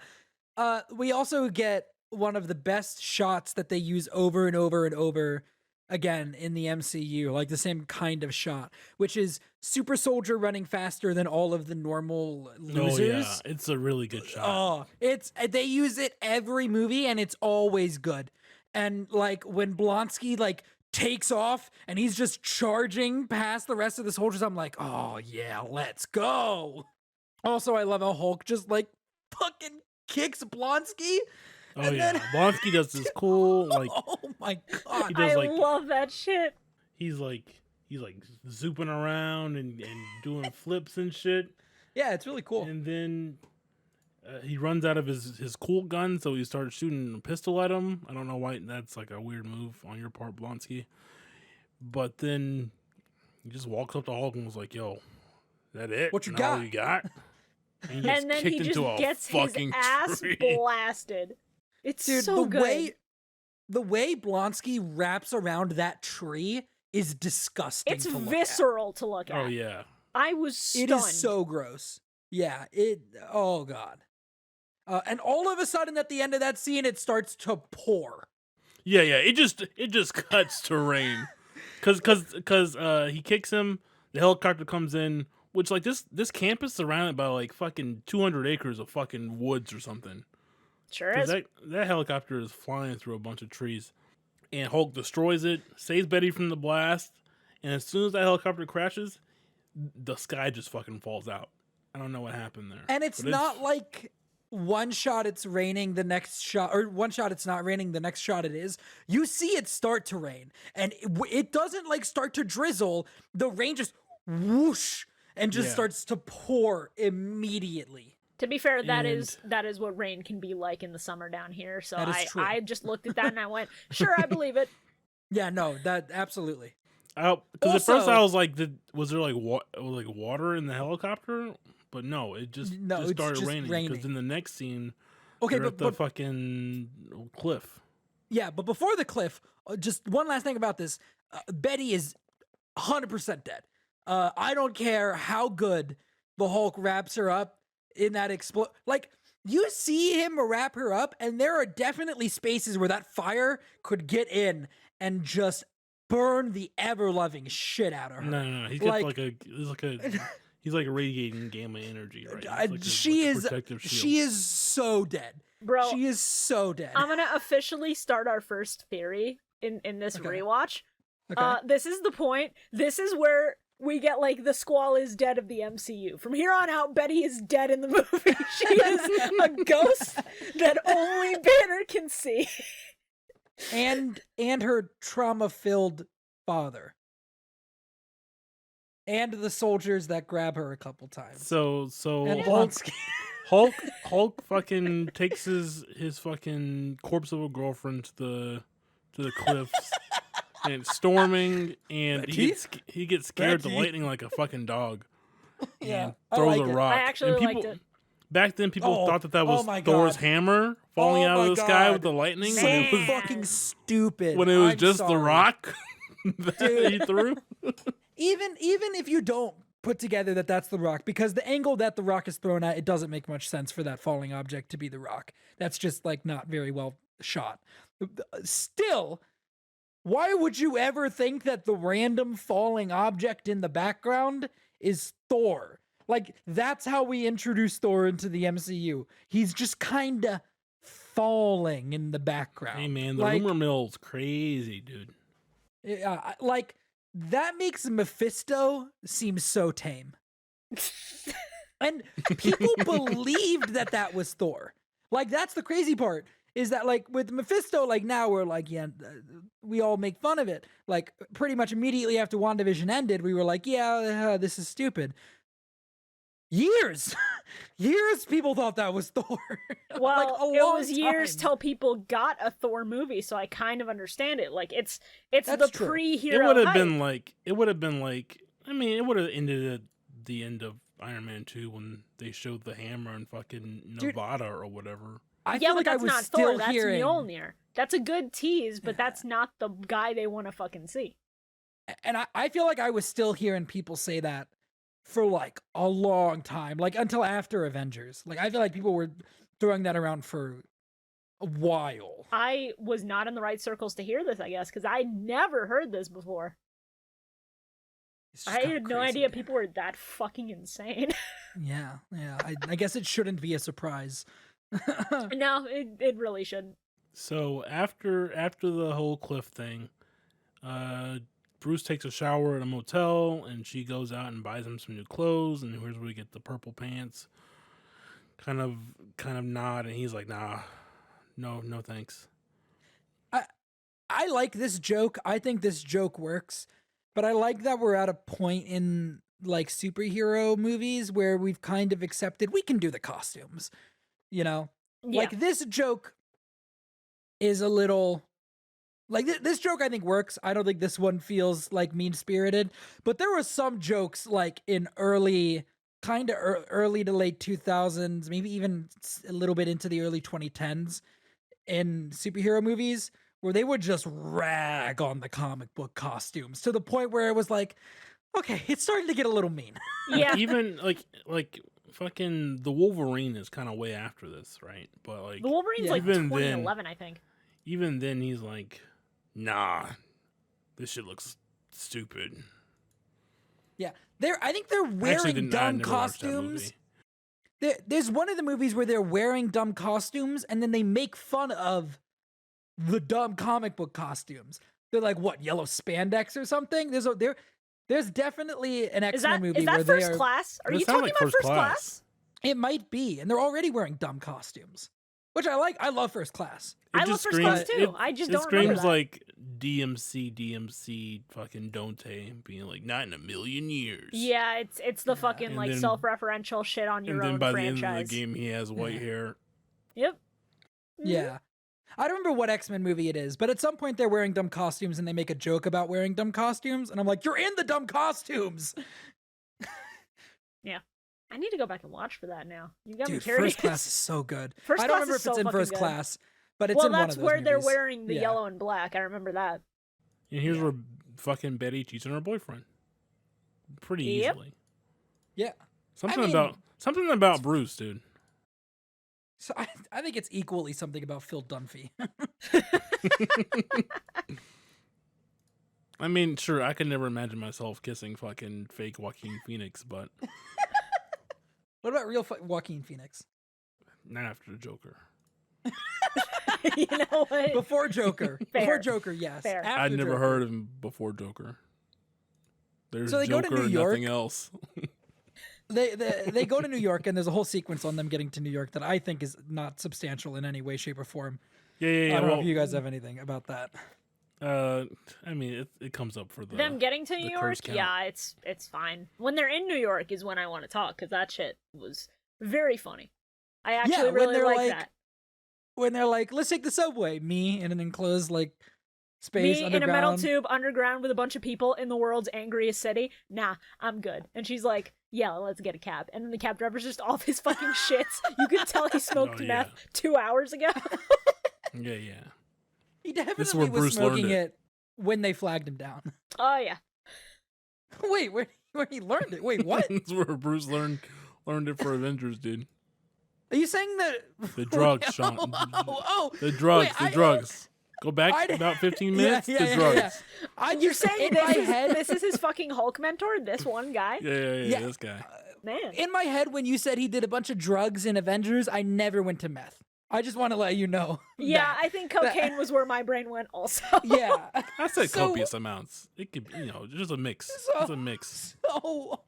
We also get one of the best shots that they use over and over and over again in the MCU, like the same kind of shot, which is Super Soldier running faster than all of the normal losers. Oh yeah, it's a really good shot. Oh, they use it every movie and it's always good. And like when Blonsky like takes off and he's just charging past the rest of the soldiers, I'm like, oh yeah, let's go. Also, I love how Hulk just like fucking kicks Blonsky. Oh and yeah, then- Blonsky does this cool like Oh my god. He does, I like- love that shit. he's like zooping around and doing flips and shit. Yeah, it's really cool. And then he runs out of his cool gun, so he starts shooting a pistol at him. I don't know why that's like a weird move on your part, Blonsky. But then he just walks up to Hulk and was like, "Yo, that it? What you Not all got?" you got?" And, he gets And then kicked he just into a gets his fucking ass tree. blasted. It's Dude, so good. the way Blonsky wraps around that tree is disgusting. It's to look visceral to look at. Oh yeah, I was At. stunned. It is so gross. Yeah, oh god. And all of a sudden at the end of that scene it starts to pour. yeah. It just cuts to rain, cause he kicks him. The helicopter comes in, which like this campus is surrounded by like fucking 200 acres of fucking woods or something. Sure 'Cause is. that helicopter is flying through a bunch of trees, and Hulk destroys it, saves Betty from the blast, and as soon as that helicopter crashes, the sky just fucking falls out. I don't know what happened there. And it's But not like one shot it's raining, the next shot, or one shot it's not raining, the next shot it is. You see it start to rain, and it doesn't like start to drizzle. The rain just whoosh and just Yeah. starts to pour immediately. To be fair, that And- is what rain can be like in the summer down here. So That is true. I just looked at that and I went, sure, I believe it. Yeah, no, that absolutely. Because at first Also- I was like, was there like water in the helicopter? But no, it just it's started just raining. raining. Because in the next scene, Okay, they're at the but fucking cliff. yeah, but before the cliff, just one last thing about this. Betty is 100% dead. I don't care how good the Hulk wraps her up in that like you see him wrap her up, and there are definitely spaces where that fire could get in and just burn the ever loving shit out of her. No. He's got he's like radiating gamma energy, right? She protective shield. she is so dead. Bro, She is so dead. I'm gonna officially start our first theory in this rewatch. Okay. This is the point. This is where we get like the Squall is dead of the MCU. From here on out, Betty is dead in the movie. She is a ghost that only Banner can see. and her trauma-filled father. And the soldiers that grab her a couple times. So And Hulk fucking takes his fucking corpse of a girlfriend to the cliffs and it's storming and he gets scared to lightning like a fucking dog. Yeah, And throws a rock. I actually and liked it. Back then people thought that was my Thor's God. hammer falling out of the sky with the God. lightning So when it was fucking stupid. when it was I'm just the sorry. rock that Dude. he threw. Even if you don't put together that that's the rock, because the angle that the rock is thrown at, it doesn't make much sense for that falling object to be the rock. That's just like not very well shot. Still, why would you ever think that the random falling object in the background is Thor? Like, that's how we introduce Thor into the MCU. He's just kind of falling in the background. Hey man, the Like, rumor mill's crazy, dude. like, that makes Mephisto seem so tame. And people believed that was Thor. Like, that's the crazy part, is that, like, with Mephisto, like, now we're like, yeah, we all make fun of it. Like, pretty much immediately after WandaVision ended, we were like, yeah, this is stupid. Years people thought that was Thor. Well, like, a it long was years time. till people got a Thor movie, so I kind of understand it. Like it's That's the true. pre-hero. It would have hype. been like I mean, it would have ended at the end of Iron Man 2 when they showed the hammer in fucking Dude, Nevada or whatever. I Yeah, feel but like I that's was not still Thor. That's hearing. Mjolnir. That's a good tease, but that's not the guy they want to fucking see. And I feel like I was still hearing people say that for like a long time, like until after Avengers. Like, I feel like people were throwing that around for a while. I was not in the right circles to hear this, I guess, because I never heard this before. It's just I kinda had no crazy, idea dude. people were that fucking insane. Yeah. I guess it shouldn't be a surprise. No, it really shouldn't. So after the whole cliff thing, Bruce takes a shower at a motel, and she goes out and buys him some new clothes. And here's where we get the purple pants. Kind of nod, and he's like, "Nah, no, thanks." I like this joke. I think this joke works, but I like that we're at a point in like superhero movies where we've kind of accepted we can do the costumes. You know, Yeah. like this joke is a little. Like, this joke, I think, works. I don't think this one feels, like, mean-spirited. But there were some jokes, like, in early to late 2000s, maybe even a little bit into the early 2010s in superhero movies, where they would just rag on the comic book costumes to the point where it was like, okay, it's starting to get a little mean. Yeah. Even, like fucking the Wolverine is kind of way after this, right? But, like, The Wolverine's Yeah. like Even then- 2011, I think. even then, he's like, "Nah, this shit looks stupid." Yeah. I think they're I actually wearing didn't. I dumb never watched that costumes. movie. There's one of the movies where they're wearing dumb costumes and then they make fun of the dumb comic book costumes. They're like, what, yellow spandex or something? There's definitely an Is X-Men that movie is where that they First are. Class? Are That you sound talking like about First First Class? It might be, and they're already wearing dumb costumes, which I like. I love First Class. It I love just First Class screams- too. I just it don't remember screams that. like DMC, fucking Dante being like, "Not in a million years." Yeah, it's the fucking And like then- self-referential shit on your and then own by franchise. the end of the game, he has white Yeah. hair. Yep. Mhm. Yeah. I don't remember what X-Men movie it is, but at some point they're wearing dumb costumes and they make a joke about wearing dumb costumes, and I'm like, you're in the dumb costumes. I need to go back and watch for that now. You got me Dude, curious. First Class is so good. First I don't Class remember is if it's so in fucking First good. Class, but it's Well, in one that's of those where they're movies. wearing the Yeah. yellow and black. I remember that. And here's Yeah. where fucking Betty cheats on her boyfriend. pretty Yep. easily. Yeah. Something mean- about Bruce, dude. So I think it's equally something about Phil Dunphy. I mean, sure, I could never imagine myself kissing fucking fake Joaquin Phoenix, but What about real Joaquin Phoenix? not after the Joker. You know what? Before Joker. Fair. Before Joker, yes. Fair. After I'd never Joker. heard of him before Joker. There's So they go Joker to New and York. nothing else. They go to New York, and there's a whole sequence on them getting to New York that I think is not substantial in any way, shape, or form. Yeah. I don't know Well, if you guys have anything about that. I mean, it comes up for Them getting to the New curse York, count. yeah, it's fine. When they're in New York is when I want to talk, because that shit was very funny. I actually when really they're like like, that. When they're like, let's take the subway, me in an enclosed like space Me underground. in a metal tube underground with a bunch of people in the world's angriest city. Nah, I'm good. And she's like, yeah, let's get a cab. And then the cab driver's just off his fucking shits. You can tell he smoked Oh, yeah. meth 2 hours ago. Yeah. He This is definitely where was Bruce learned smoking it. it when they flagged him down. Oh yeah. Wait, where he learned it? Wait, what? That's where Bruce learned it for Avengers, dude. Are you saying that The drugs, Shawn. Oh, The drugs, wait, the drugs. Go back I'd- about 15 minutes. Yeah, the yeah, drugs. yeah. I You're just saying in my head. this is his fucking Hulk mentor? This one guy? Yeah, Yeah. this guy. Man. In my head, when you said he did a bunch of drugs in Avengers, I never went to meth. I just want to let you know. Yeah, that. I think cocaine was where my brain went also. Yeah. I said So- copious amounts. It could, just a mix. So- It's a mix. So,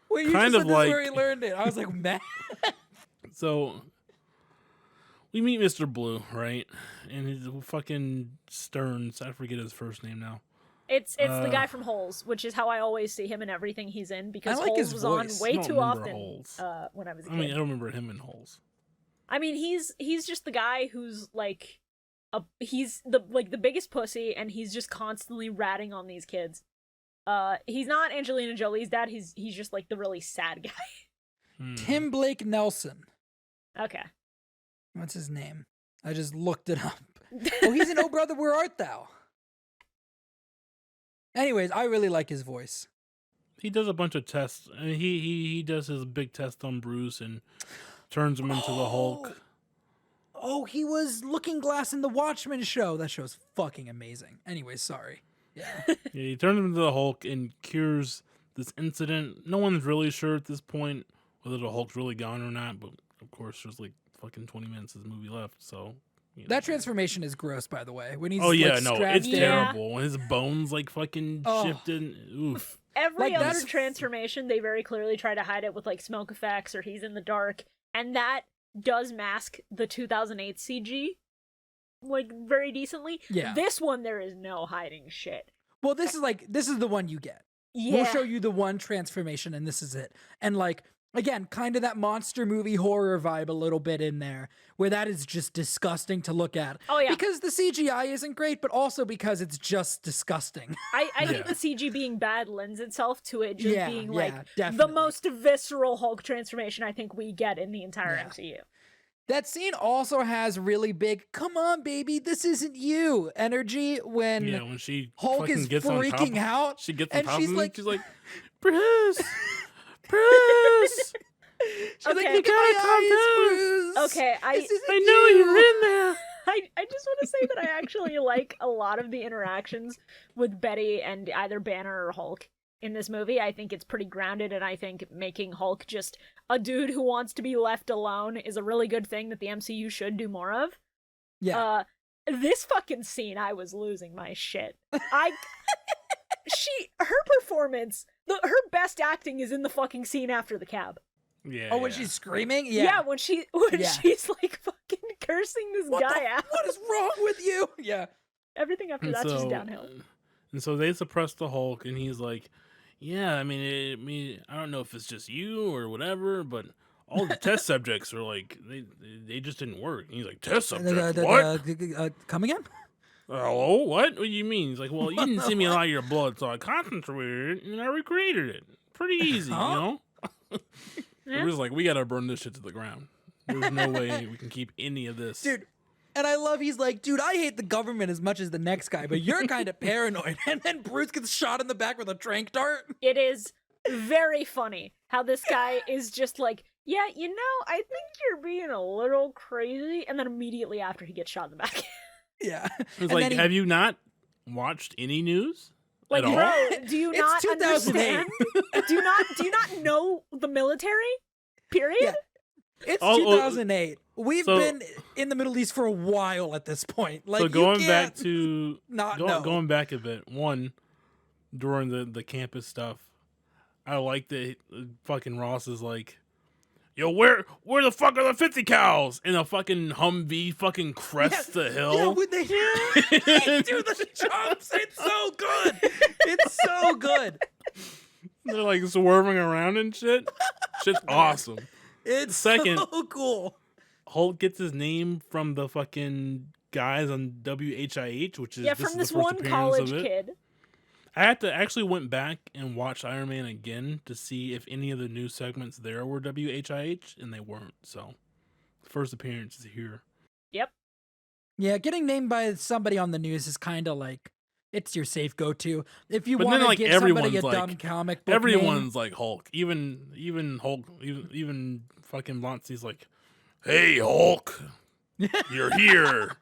when you Kind just of said this is where like- he learned it, I was like, meth. So we meet Mr. Blue, right? And his fucking Stearns. I forget his first name now. It's the guy from Holes, which is how I always see him in everything he's in, because I like Holes his was voice. on way I don't too remember often Holes. when I was a I kid. mean, I don't remember him in Holes. I mean, he's just the guy who's like he's the biggest pussy, and he's just constantly ratting on these kids. He's not Angelina Jolie's dad. He's just like the really sad guy. Tim Blake Nelson. Okay. What's his name? I just looked it up. Oh, he's in Oh Brother, Where Art Thou? Anyways, I really like his voice. He does a bunch of tests. I mean, he does his big test on Bruce and turns him into the Hulk. Oh, he was Looking Glass in the Watchmen show. That show's fucking amazing. Anyways, sorry. Yeah. Yeah, he turns him into the Hulk and cures this incident. No one's really sure at this point whether the Hulk's really gone or not, but of course there's like fucking 20 minutes of the movie left, so That transformation is gross, by the way. When he's Oh yeah, like, no, strapped it's in. Yeah. terrible. When his bones like fucking Oh. shifted. Oof. Every Like, other that's- transformation, they very clearly try to hide it with like smoke effects or he's in the dark, and that does mask the 2008 CG like very decently. Yeah. This one, there is no hiding shit. Well, this is the one you get. Yeah. We'll show you the one transformation, and this is it. And like, again, kind of that monster movie horror vibe a little bit in there, where that is just disgusting to look at. Oh, yeah. Because the CGI isn't great, but also because it's just disgusting. I think Yeah. the CG being bad lends itself to it just Yeah, being yeah, like the definitely. most visceral Hulk transformation I think we get in the entire Yeah. MCU. That scene also has really big, come on, baby, this isn't you energy when Yeah, when she Hulk fucking is gets on top freaking of- out. She gets on and top she's of him. like, She's like, Bruce, Bruce. she's like, Okay. look You at gotta my calm eyes, down. Bruce. Okay, This isn't I know you. you're in there. I just want to say that I actually like a lot of the interactions with Betty and either Banner or Hulk in this movie. I think it's pretty grounded, and I think making Hulk just a dude who wants to be left alone is a really good thing that the MCU should do more of. Yeah. This fucking scene, I was losing my shit. Her performance, her best acting is in the fucking scene after the cab. Yeah. Oh, when yeah. she's screaming? Yeah, when Yeah. she's like fucking cursing this What guy the- out. What is wrong with you? Yeah. Everything after that's just downhill. And so they suppress the Hulk, and he's like, "Yeah, I mean, I don't know if it's just you or whatever, but all the test subjects are like, they just didn't work." And he's like, "Test subjects? What? Come again? Oh, what? What do you mean?" He's like, "Well, you didn't send me a lot of your blood, so I concentrated and I recreated it. Pretty easy, Huh? you know." Yeah. It was like, we gotta burn this shit to the ground. There's no way we can keep any of this. Dude, and I love he's like, dude, I hate the government as much as the next guy, but you're kind of paranoid. And then Bruce gets shot in the back with a trank dart. It is very funny how this guy is just like, yeah, I think you're being a little crazy, and then immediately after he gets shot in the back. Yeah. It's like, have you not watched any news Like, at all? bro, do you not 2008. understand? do you not know the military? Period. Yeah. It's 2008. We've been in the Middle East for a while at this point. Like, so going you back can't to not know. going back a bit, one, during the campus stuff, I like that fucking Ross is like, yo, where the fuck are the 50 cows? In a fucking Humvee fucking crest the hill. Yeah, when they do the jumps, it's so good. It's so good. They're like swerving around and shit. Shit's awesome. It's Second, so cool. Hulk gets his name from the fucking guys on WHIH, which is from is this the first one appearance college of it. kid. I had to actually went back and watched Iron Man again to see if any of the news segments there were WHIH, and they weren't. So, first appearance is here. Yep. Yeah, getting named by somebody on the news is kind of like, it's your safe go-to. If you But want then, to like, give somebody a everyone's dumb like- comic book Everyone's like Hulk. Even Hulk. Even fucking Blonsky's like, "Hey Hulk, you're here."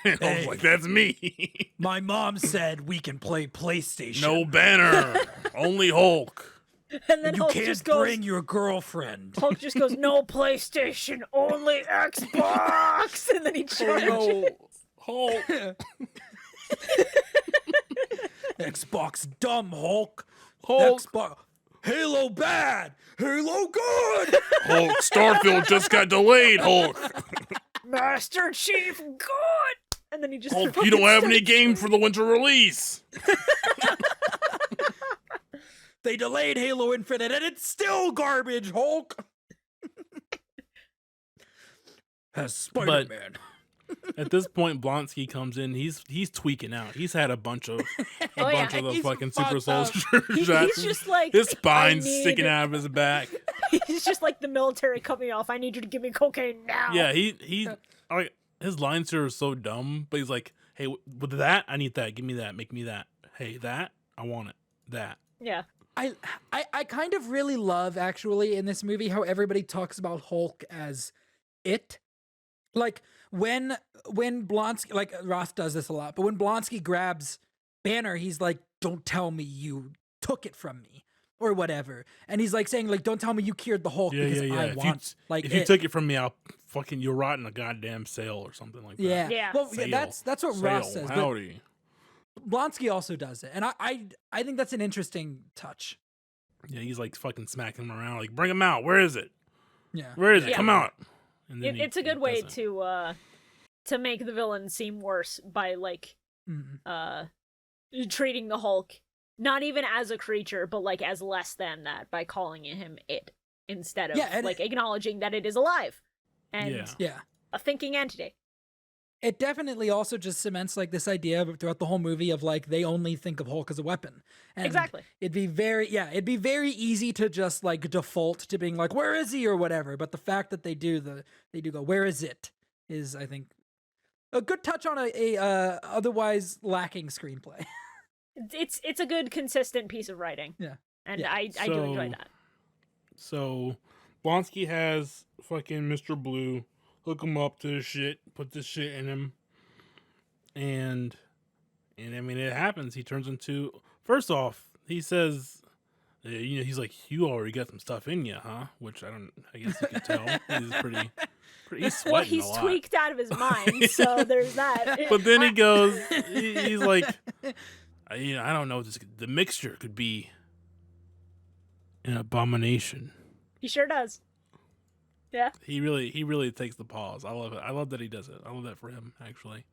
And Hulk's Hey. like, "That's me." my mom said we can play PlayStation. No banner, only Hulk. And then you Hulk can't just goes. bring your girlfriend. Hulk just goes, no PlayStation, only Xbox, and then he charges. Hulk. Xbox dumb, Hulk. Hulk. Xbox Halo bad. Halo good. Hulk. Starfield just got delayed. Hulk. Master Chief, good. And then he just. Hulk. You don't have any game for the winter release. They delayed Halo Infinite and it's still garbage, Hulk. Has Spider-Man. At this point, Blonsky comes in. He's tweaking out. He's had a bunch of yeah, the he's fucking fucked super up. soldier He's shots. just like. His spine's I need- sticking out of his back. He's just like the military cut me off. I need you to give me cocaine now. Yeah, he like his lines here are so dumb, but he's like, "Hey, with that, I need that. Give me that. Make me that. Hey, that I want it. That." Yeah. I kind of really love, actually, in this movie how everybody talks about Hulk as it. Like when Blonsky, like Ross does this a lot, but when Blonsky grabs Banner, he's like, "Don't tell me you took it from me," or whatever, and he's like saying, like, "Don't tell me you cured the Hulk because I want like if it." you took it from me, I'll fucking you'll rot in a goddamn sail or something like that. Yeah, Yeah. Well, Sail. that's what Ross Sail, says. But howdy. Blonsky also does it, and I think that's an interesting touch. Yeah, he's like fucking smacking him around, like, "Bring him out. Where is it? Yeah, Where is it? Yeah. Come out." And then It's a he good way doesn't. to make the villain seem worse by like Mhm. treating the Hulk not even as a creature, but like as less than that by calling him it instead of and like acknowledging that it is alive and Yeah. yeah. a thinking entity. It definitely also just cements like this idea throughout the whole movie of like they only think of Hulk as a weapon. And Exactly. it'd be very easy to just like default to being like, where is he or whatever. But the fact that they do go, where is it, is I think a good touch on a otherwise lacking screenplay. It's a good consistent piece of writing. Yeah. And Yeah. I do enjoy that. So Blonsky has fucking Mr. Blue hook him up to the shit, put this shit in him, and I mean it happens. He turns into, first off, he says, he's like, "You already got some stuff in you, huh?" Which I guess you can tell. He's pretty he's sweating Well, he's a lot. tweaked out of his mind, so there's that. But then he goes, he's like, I don't know, the mixture could be an abomination. He sure does. Yeah. He really takes the pause. I love it. I love that he does it. I love that for him, actually.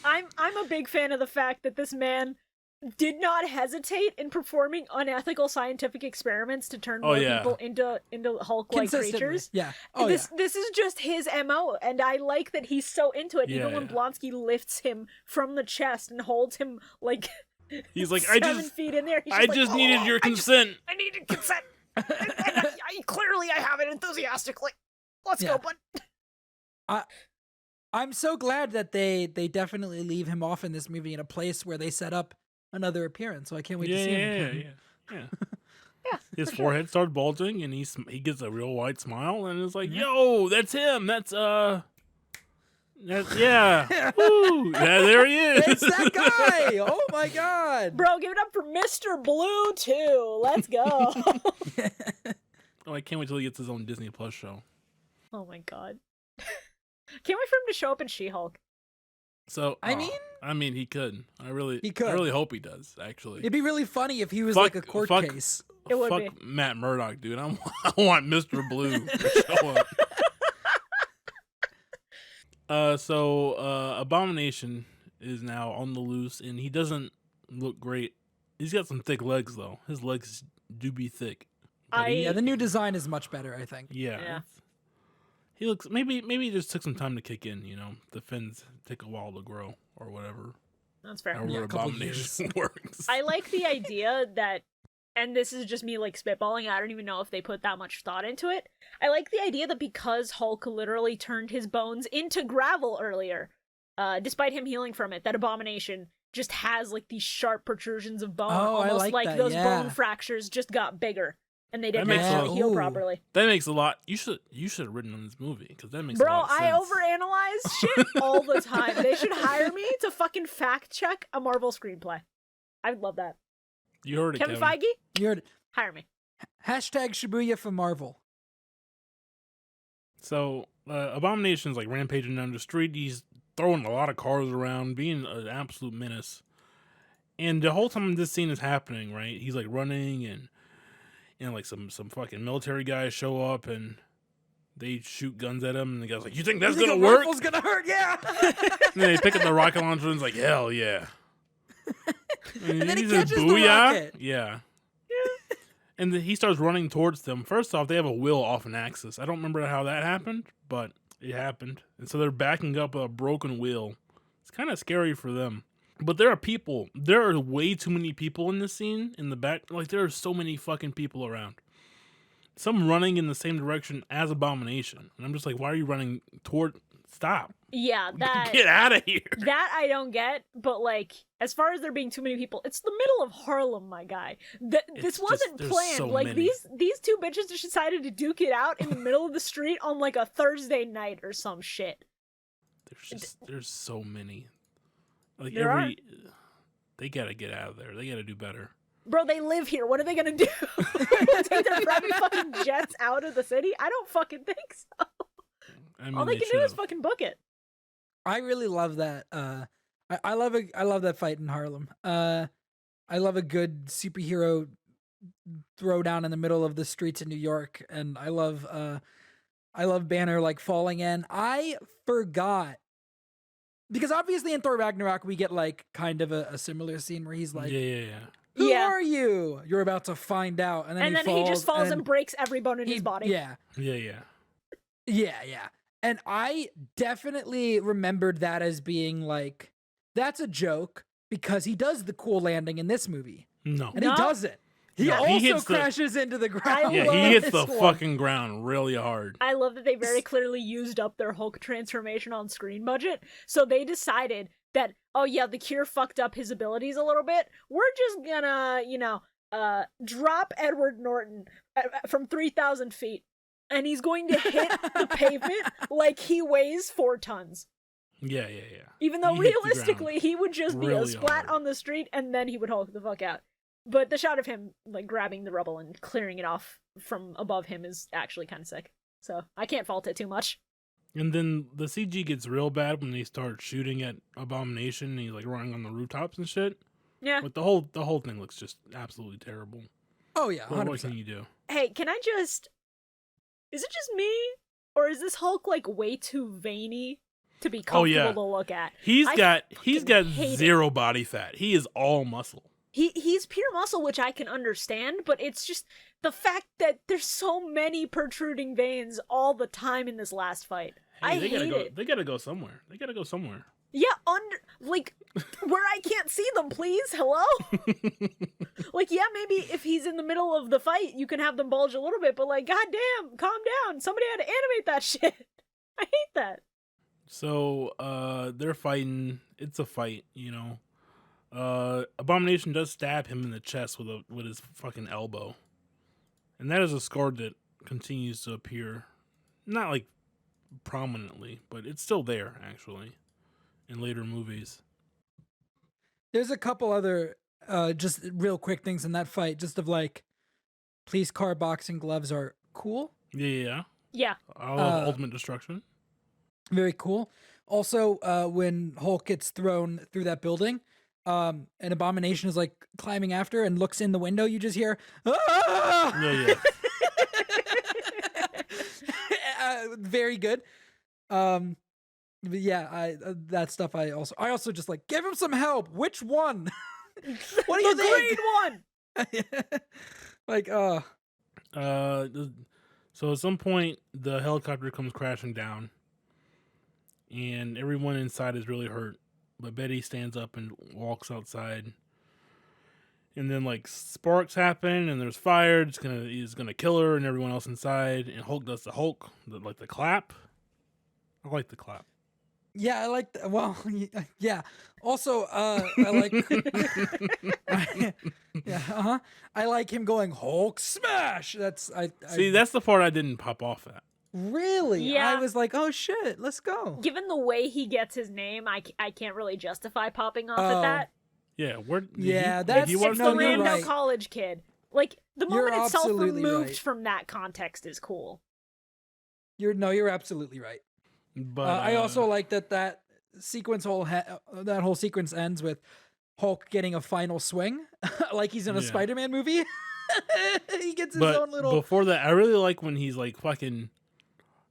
I'm a big fan of the fact that this man did not hesitate in performing unethical scientific experiments to turn more people into Hulk-like Consistently. creatures. Yeah. This is just his MO, and I like that he's so into it. Even when Yeah. Blonsky lifts him from the chest and holds him like He's like, 7 feet in there. He's I like, just "Oh, needed your consent. I needed consent. and I clearly I have it enthusiastically. Let's Yeah. go, bud. I'm so glad that they definitely leave him off in this movie in a place where they set up another appearance. So I can't wait Yeah, to see him yeah, again. yeah. Yeah, His for sure. forehead starts bulging, and he gets a real wide smile, and it's like, Yeah. "Yo, that's him. That's yeah, woo, yeah, there he is. It's that guy! Oh my god! Bro, give it up for Mr. Blue too. Let's go. Oh, I can't wait till he gets his own Disney Plus show. Oh my god. Can't wait for him to show up in She-Hulk. So I mean, he could. He I could. really hope he does. Actually, It'd be really funny if he was Fuck- like a court fuck- case. It would fuck be. Matt Murdock, dude. I want Mr. Blue to show up. So Abomination is now on the loose, and he doesn't look great. He's got some thick legs, though. His legs do be thick. But Yeah, the new design is much better, I think. yeah. Yeah. He looks maybe it just took some time to kick in. You know, the fins take a while to grow or whatever. That's fair. However, Yeah, a couple Abomination works. I like the idea that, and this is just me like spitballing, I don't even know if they put that much thought into it. I like the idea that because Hulk literally turned his bones into gravel earlier, despite him healing from it, that Abomination just has like these sharp protrusions of bone, Oh, I almost like that, those yeah. bone fractures just got bigger. And they didn't makes actually a- heal Ooh. properly. That makes a lot. You should have written on this movie because that makes a Bro, lot of sense. I overanalyze shit all the time. They should hire me to fucking fact check a Marvel screenplay. I would love that. You heard it, Kevin Kevin. Feige, You heard hire me. hashtag Shibuya for Marvel. So Abomination's like rampaging down the street. He's throwing a lot of cars around, being an absolute menace. And the whole time this scene is happening, right? He's like running, and like some fucking military guys show up and they shoot guns at him, and the guy's like, "You think that's You think gonna a work?" rifle's gonna hurt? Yeah. And then they pick up the rocket launcher and it's like, "Hell yeah!" And then he he's just, catches the "Booyah." rocket. Yeah. And then he starts running towards them. First off, they have a wheel off an axis. I don't remember how that happened, but it happened. And so they're backing up a broken wheel. It's kind of scary for them. But there are people. There are way too many people in this scene in the back. Like, there are so many fucking people around. Some running in the same direction as Abomination. And I'm just like, why are you running toward... Stop. Yeah, that Get out of here. that I don't get, but like as far as there being too many people, it's the middle of Harlem, my guy. This It's wasn't there's planned. so Like many. these two bitches just decided to duke it out in the middle of the street on like a Thursday night or some shit. There's so many. Like There they gotta get out of there. They gotta do better. Bro, they live here. What are they gonna do? Take their private fucking jets out of the city? I don't fucking think so. I mean, All they can do is should've. fucking book it. I really love that. I love that fight in Harlem. I love a good superhero throwdown in the middle of the streets in New York, and I love Banner like falling in. I forgot because obviously in Thor Ragnarok we get like kind of a similar scene where he's like, Yeah. "Who Yeah. are you? You're about to find out," and then He just falls and breaks every bone in his body. Yeah. Yeah. And I definitely remembered that as being like, that's a joke because he does the cool landing in this movie. No. And No. he doesn't. He No, he also hits the- crashes into the ground. Yeah, love he hits the this one. fucking ground really hard. I love that they very clearly used up their Hulk transformation on screen budget. So they decided that, oh yeah, the Cure fucked up his abilities a little bit. We're just gonna, drop Edward Norton from 3,000 feet. And he's going to hit the pavement like he weighs 4 tons. Yeah. Even though He hit the realistically, he would just be a really splat hard. on the street and then he would Hulk the fuck out. But the shot of him like grabbing the rubble and clearing it off from above him is actually kind of sick. So I can't fault it too much. And then the CG gets real bad when they start shooting at Abomination and he's like running on the rooftops and shit. Yeah. Like the whole thing looks just absolutely terrible. Oh yeah, But 100%. what can you do? Hey, can I just... Is it just me? Or is this Hulk like way too veiny to be comfortable Oh, yeah. to look at? He's I got fucking hate it. zero body fat. He is all muscle. He's pure muscle, which I can understand, but it's just the fact that there's so many protruding veins all the time in this last fight. I they gotta hate go. it. They gotta go somewhere. They gotta go somewhere. Yeah, where I can't see them, please. Hello? Like, yeah, maybe if he's in the middle of the fight, you can have them bulge a little bit, but like, goddamn, calm down. Somebody had to animate that shit. I hate that. So they're fighting. It's a fight, Abomination does stab him in the chest with his fucking elbow, and that is a scar that continues to appear, not like prominently, but it's still there actually in later movies. There's a couple other just real quick things in that fight, just of like police car boxing gloves are cool. Yeah. Yeah. I love Ultimate Destruction. Very cool. Also, when Hulk gets thrown through that building, an Abomination is like climbing after and looks in the window, you just hear, "Ah!" Yeah. Very good. But yeah, that stuff I also just like, give him some help. Which one? What do you think? Green one. Like, so at some point the helicopter comes crashing down, and everyone inside is really hurt. But Betty stands up and walks outside, and then like sparks happen, and there's fire. He's gonna kill her and everyone else inside. And Hulk does the clap. I like the clap. yeah, I like that. Well, yeah. Also, I like, yeah, I like him going Hulk smash. That's That's the part I didn't pop off at. really. Yeah. I was like, oh shit, let's go. Given the way he gets his name, I can't really justify popping off Oh. at that. Yeah, where? Yeah, did that's- you It's watch the no, you're rando right. college kid. Like, the You're moment itself absolutely removed right. from that context is cool. You're absolutely right. But I also like that sequence that whole sequence ends with Hulk getting a final swing, like he's in a Yeah. Spider-Man movie. He gets his But own little. before that, I really like when he's like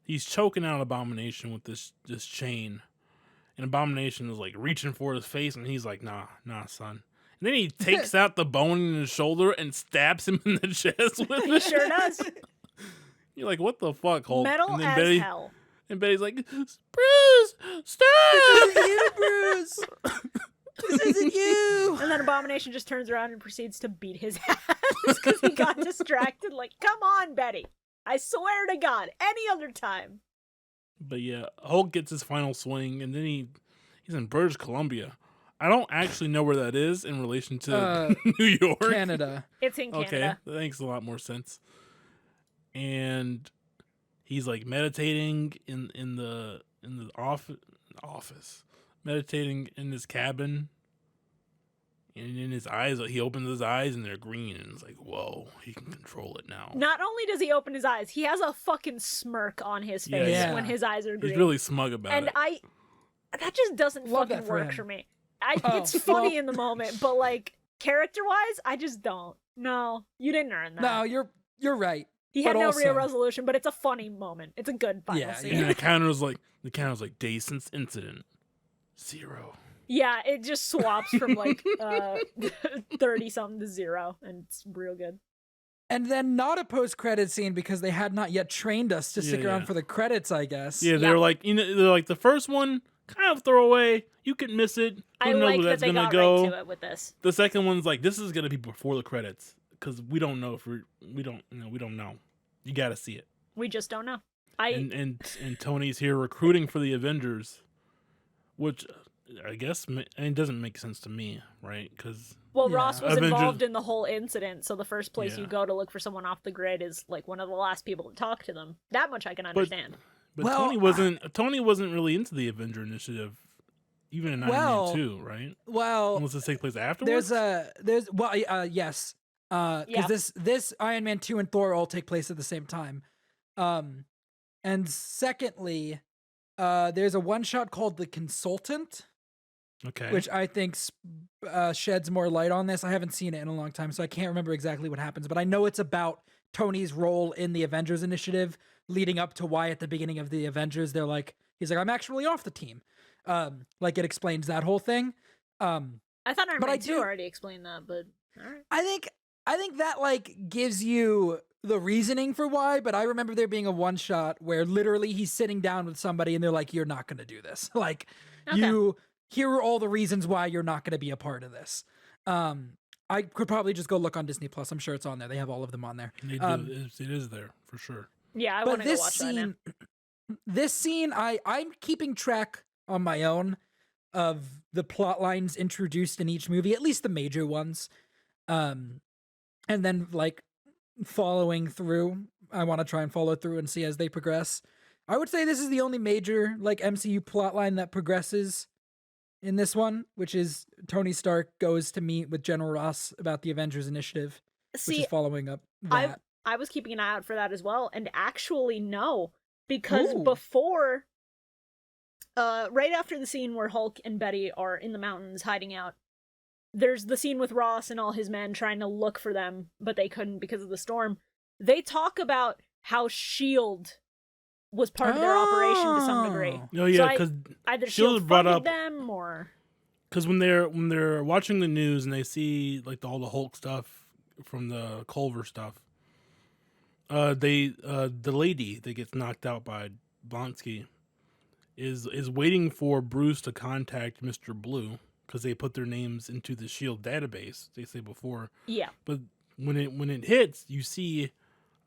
he's choking out Abomination with this chain, and Abomination is like reaching for his face, and he's like, nah, son. And then he takes out the bone in his shoulder and stabs him in the chest with He it. sure does. You're like, what the fuck, Hulk? Metal and as hell. And Betty's like, Bruce, stop! you, Bruce. This isn't you. And then Abomination just turns around and proceeds to beat his ass because he got distracted. Like, come on, Betty. I swear to God, any other time. But yeah, Hulk gets his final swing, and then he's in British Columbia. I don't actually know where that is in relation to New York. Canada. It's in Okay, Canada. that makes a lot more sense. And he's like meditating in the office, meditating in his cabin. And in his eyes, he opens his eyes and they're green, and it's like, whoa, he can control it now. Not only does he open his eyes, he has a fucking smirk on his face Yeah. when his eyes are green. He's really smug about and it. that just doesn't Love fucking that for work him. for me. Oh, It's funny well. in the moment, but like character-wise, I just don't. No, you didn't earn that. No, you're right. he had but no also- real resolution, but it's a funny moment. It's a good final Yeah, scene. And the counter's like days since incident 0. Yeah, it just swaps from like 30 something to 0, and it's real good. And then not a post-credit scene because they had not yet trained us to stick Yeah, around yeah. for the credits, I guess. Yeah, Yeah. they're like, they're like the first one, kind of throwaway. You can miss it. Who I knows like where that that's they gonna got go? right to it with this. The second one's like, this is gonna be before the credits because we don't know if we don't know. You got to see it. We just don't know. And Tony's here recruiting for the Avengers, which I guess it doesn't make sense to me, right? Because Well, Yeah. Ross was Avengers- involved in the whole incident, so the first place Yeah. you go to look for someone off the grid is like one of the last people to talk to them. That much I can understand. but Well, Tony wasn't really into the Avenger Initiative, even in Iron Well, Man 2, right? Well, Unless it takes place afterwards. yes. Because Yeah. this Iron Man 2 and Thor all take place at the same time. And secondly, there's a one shot called The Consultant, Okay. which I think sheds more light on this. I haven't seen it in a long time, so I can't remember exactly what happens, but I know it's about Tony's role in the Avengers Initiative leading up to why at the beginning of the Avengers he's like, I'm actually off the team. Like it explains that whole thing. I thought Iron But Man I 2 do- already explained that, but alright. I think that like gives you the reasoning for why, but I remember there being a one shot where literally he's sitting down with somebody and they're like, you're not going to do this. Like Okay. here are all the reasons why you're not going to be a part of this. I could probably just go look on Disney Plus. I'm sure it's on there. They have all of them on there. They do, it is there for sure. Yeah, I But want to go this watch that now. scene, this scene, I'm keeping track on my own of the plot lines introduced in each movie, at least the major ones. And then like following through. I want to try and follow through and see as they progress. I would say this is the only major like MCU plotline that progresses in this one, which is Tony Stark goes to meet with General Ross about the Avengers Initiative, which is following up that. I was keeping an eye out for that as well, and actually no, because Ooh. before, right after the scene where Hulk and Betty are in the mountains hiding out, there's the scene with Ross and all his men trying to look for them, but they couldn't because of the storm. They talk about how S.H.I.E.L.D. was part of their operation to some degree. Oh yeah, because either S.H.I.E.L.D. S.H.I.E.L.D. brought funded up them, or because when they're watching the news and they see like all the Hulk stuff from the Culver stuff, the lady that gets knocked out by Blonsky is waiting for Bruce to contact Mr. Blue because they put their names into the S.H.I.E.L.D. database. They say before, yeah. but when it hits, you see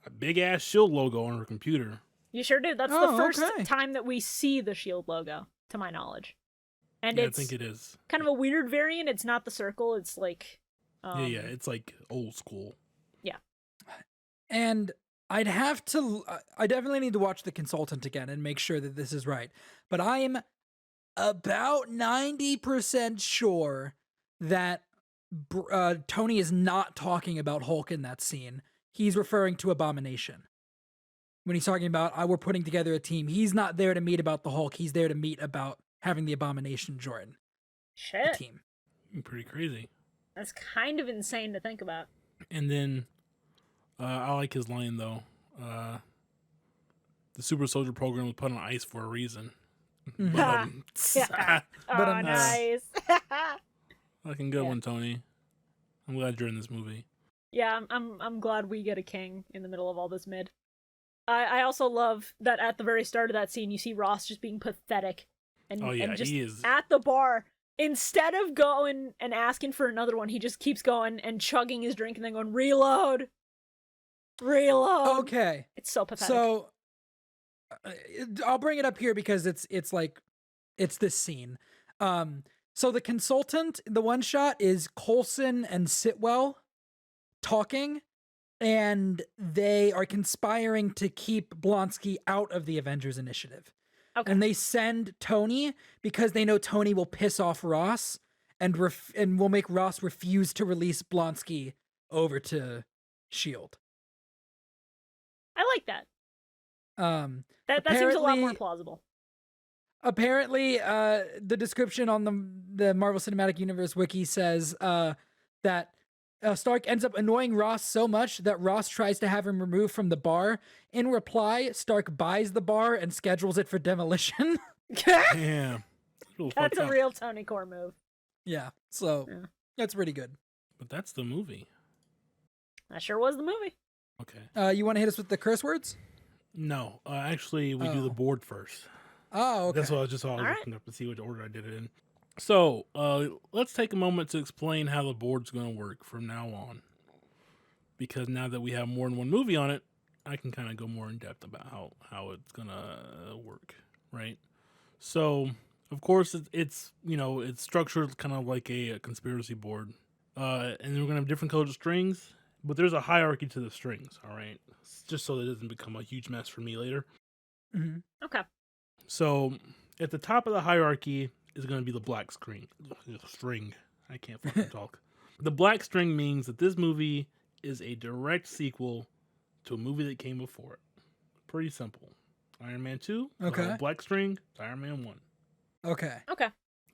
a big ass S.H.I.E.L.D. logo on her computer. You sure do. That's the first time that we see the S.H.I.E.L.D. logo, to my knowledge. And yeah, it's I think it is kind of a weird variant. It's not the circle. It's like... yeah, it's like old school. Yeah. And I definitely need to watch The Consultant again and make sure that this is right. But I am about 90% sure that Tony is not talking about Hulk in that scene. He's referring to Abomination. When he's talking about, we're putting together a team, he's not there to meet about the Hulk. He's there to meet about having the Abomination join the team. Pretty crazy. That's kind of insane to think about. And then I like his line though. The Super Soldier Program was put on ice for a reason. Yeah. Oh, nice. Fucking good one, Tony. I'm glad you're in this movie. Yeah, I'm glad we get a king in the middle of all this mid. I also love that at the very start of that scene, you see Ross just being pathetic and, and just he is at the bar. Instead of going and asking for another one, he just keeps going and chugging his drink and then going, reload. Okay. It's so pathetic. So I'll bring it up here because it's this scene. So The Consultant, the one shot is Coulson and Sitwell talking, and they are conspiring to keep Blonsky out of the Avengers Initiative. Okay. And they send Tony because they know Tony will piss off Ross and will make Ross refuse to release Blonsky over to S.H.I.E.L.D. I like that. That seems a lot more plausible. Apparently, the description on the Marvel Cinematic Universe wiki says that Stark ends up annoying Ross so much that Ross tries to have him removed from the bar. In reply, Stark buys the bar and schedules it for demolition. Yeah. That's a real Tony Core move. Yeah, so that's pretty good. But that's the movie. That sure was the movie. Okay. You want to hit us with the curse words? No. Actually, we do the board first. Oh, okay. That's what I was looking up to see which order I did it in. So, let's take a moment to explain how the board's going to work from now on. Because now that we have more than one movie on it, I can kind of go more in depth about how it's going to work, right? So, of course, it's structured kind of like a conspiracy board. And then we're going to have different colored strings, but there's a hierarchy to the strings, all right? Just so that it doesn't become a huge mess for me later. Mm-hmm. Okay. So, at the top of the hierarchy is going to be the black string. I can't fucking talk. The black string means that this movie is a direct sequel to a movie that came before it. Pretty simple. Iron Man 2, okay. Black string, Iron Man 1. Okay.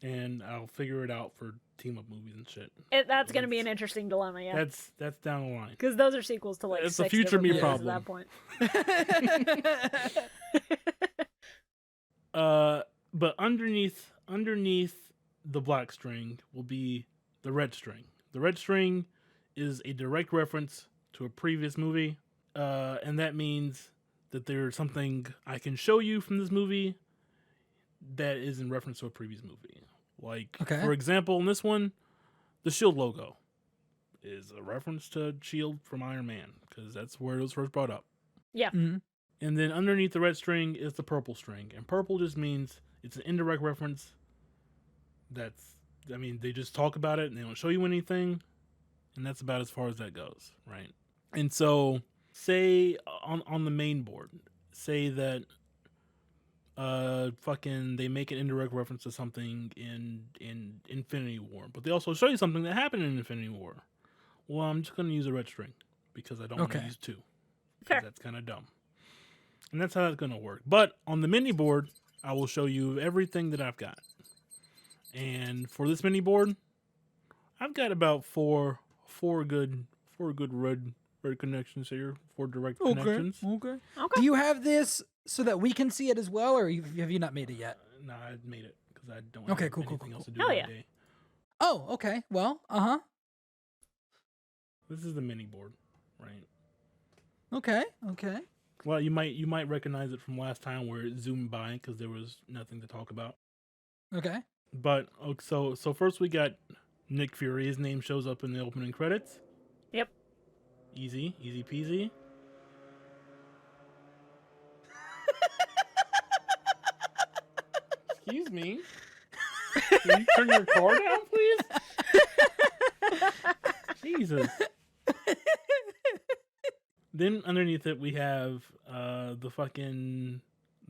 And I'll figure it out for team up movies and shit. That's going to be an interesting dilemma, yeah. That's down the line. Because those are sequels to like it's 6 a future me problem at that point. But underneath the black string will be the red string. The red string is a direct reference to a previous movie, and that means that there's something I can show you from this movie that is in reference to a previous movie. Like, for example, in this one, the S.H.I.E.L.D. logo is a reference to S.H.I.E.L.D. from Iron Man, because that's where it was first brought up. Yeah. Mm-hmm. And then underneath the red string is the purple string. And purple just means it's an indirect reference They just talk about it and they don't show you anything, and that's about as far as that goes, right? And so, say on the main board, say that they make an indirect reference to something in Infinity War, but they also show you something that happened in Infinity War. Well, I'm just going to use a red string because I don't want to use two. Fair. That's kind of dumb. And that's how that's going to work. But on the mini board, I will show you everything that I've got. And for this mini board, I've got about four good red connections here, 4 direct connections. Okay. Do you have this so that we can see it as well, or have you not made it yet? No, I made it because I don't have anything else to do Hell that yeah. day. Oh, okay. Well, This is the mini board, right? Okay. Well, you might recognize it from last time where it zoomed by because there was nothing to talk about. Okay. But so first we got Nick Fury. His name shows up in the opening credits. Yep. Easy peasy. Excuse me. Can you turn your car down, please? Jesus. Then underneath it we have the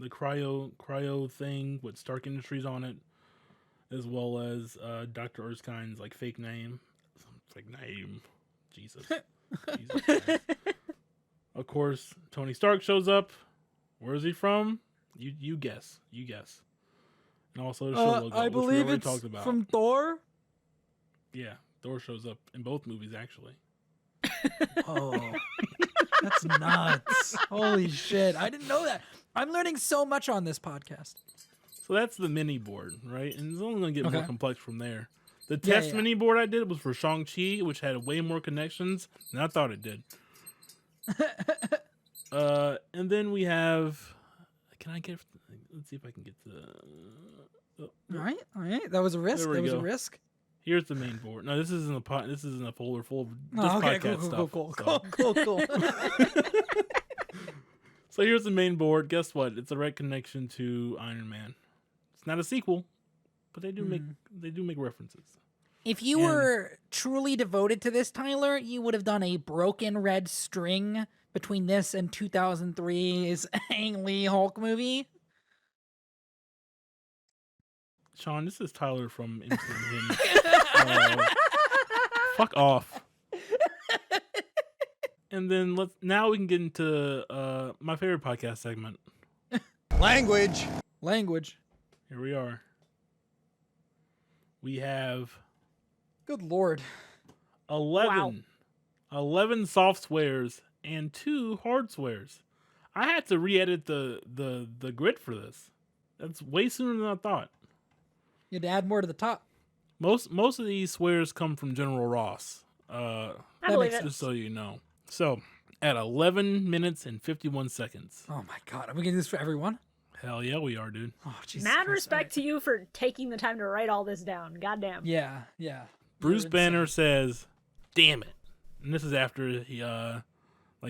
cryo thing with Stark Industries on it, as well as Dr. Erskine's fake name. Jesus. Jesus Christ. Of course, Tony Stark shows up. Where is he from? You guess. And also the show logo, I believe which we already it's talked about. from Thor. Yeah, Thor shows up in both movies actually. Oh, that's nuts! Holy shit! I didn't know that. I'm learning so much on this podcast. So that's the mini board, right? And it's only going to get more complex from there. The Yeah, test mini board I did was for Shang-Chi, which had way more connections than I thought it did. And then we have... Let's see if I can get to the... All right. That was a risk. A risk. Here's the main board. No, this isn't a folder full of just podcast stuff. Cool. So here's the main board. Guess what? It's a red connection to Iron Man. It's not a sequel, but they do make references. If you were truly devoted to this, Tyler, you would have done a broken red string between this and 2003's Ang Lee Hulk movie. Shawn, this is Tyler from MCUnhinged. Fuck off. And then now we can get into my favorite podcast segment. Language. Here we are. We have Good Lord. 11 soft swears and 2 hard swears. I had to re-edit the grid for this. That's way sooner than I thought. You had to add more to the top. Most of these swears come from General Ross. I believe it. Just so you know. So, at 11 minutes and 51 seconds. Oh my God. Are we getting this for everyone? Hell yeah, we are, dude. Oh, Jesus Mad Christ. respect to you for taking the time to write all this down. Goddamn. Yeah. Bruce You're Banner insane. says, "Damn it!" And this is after he,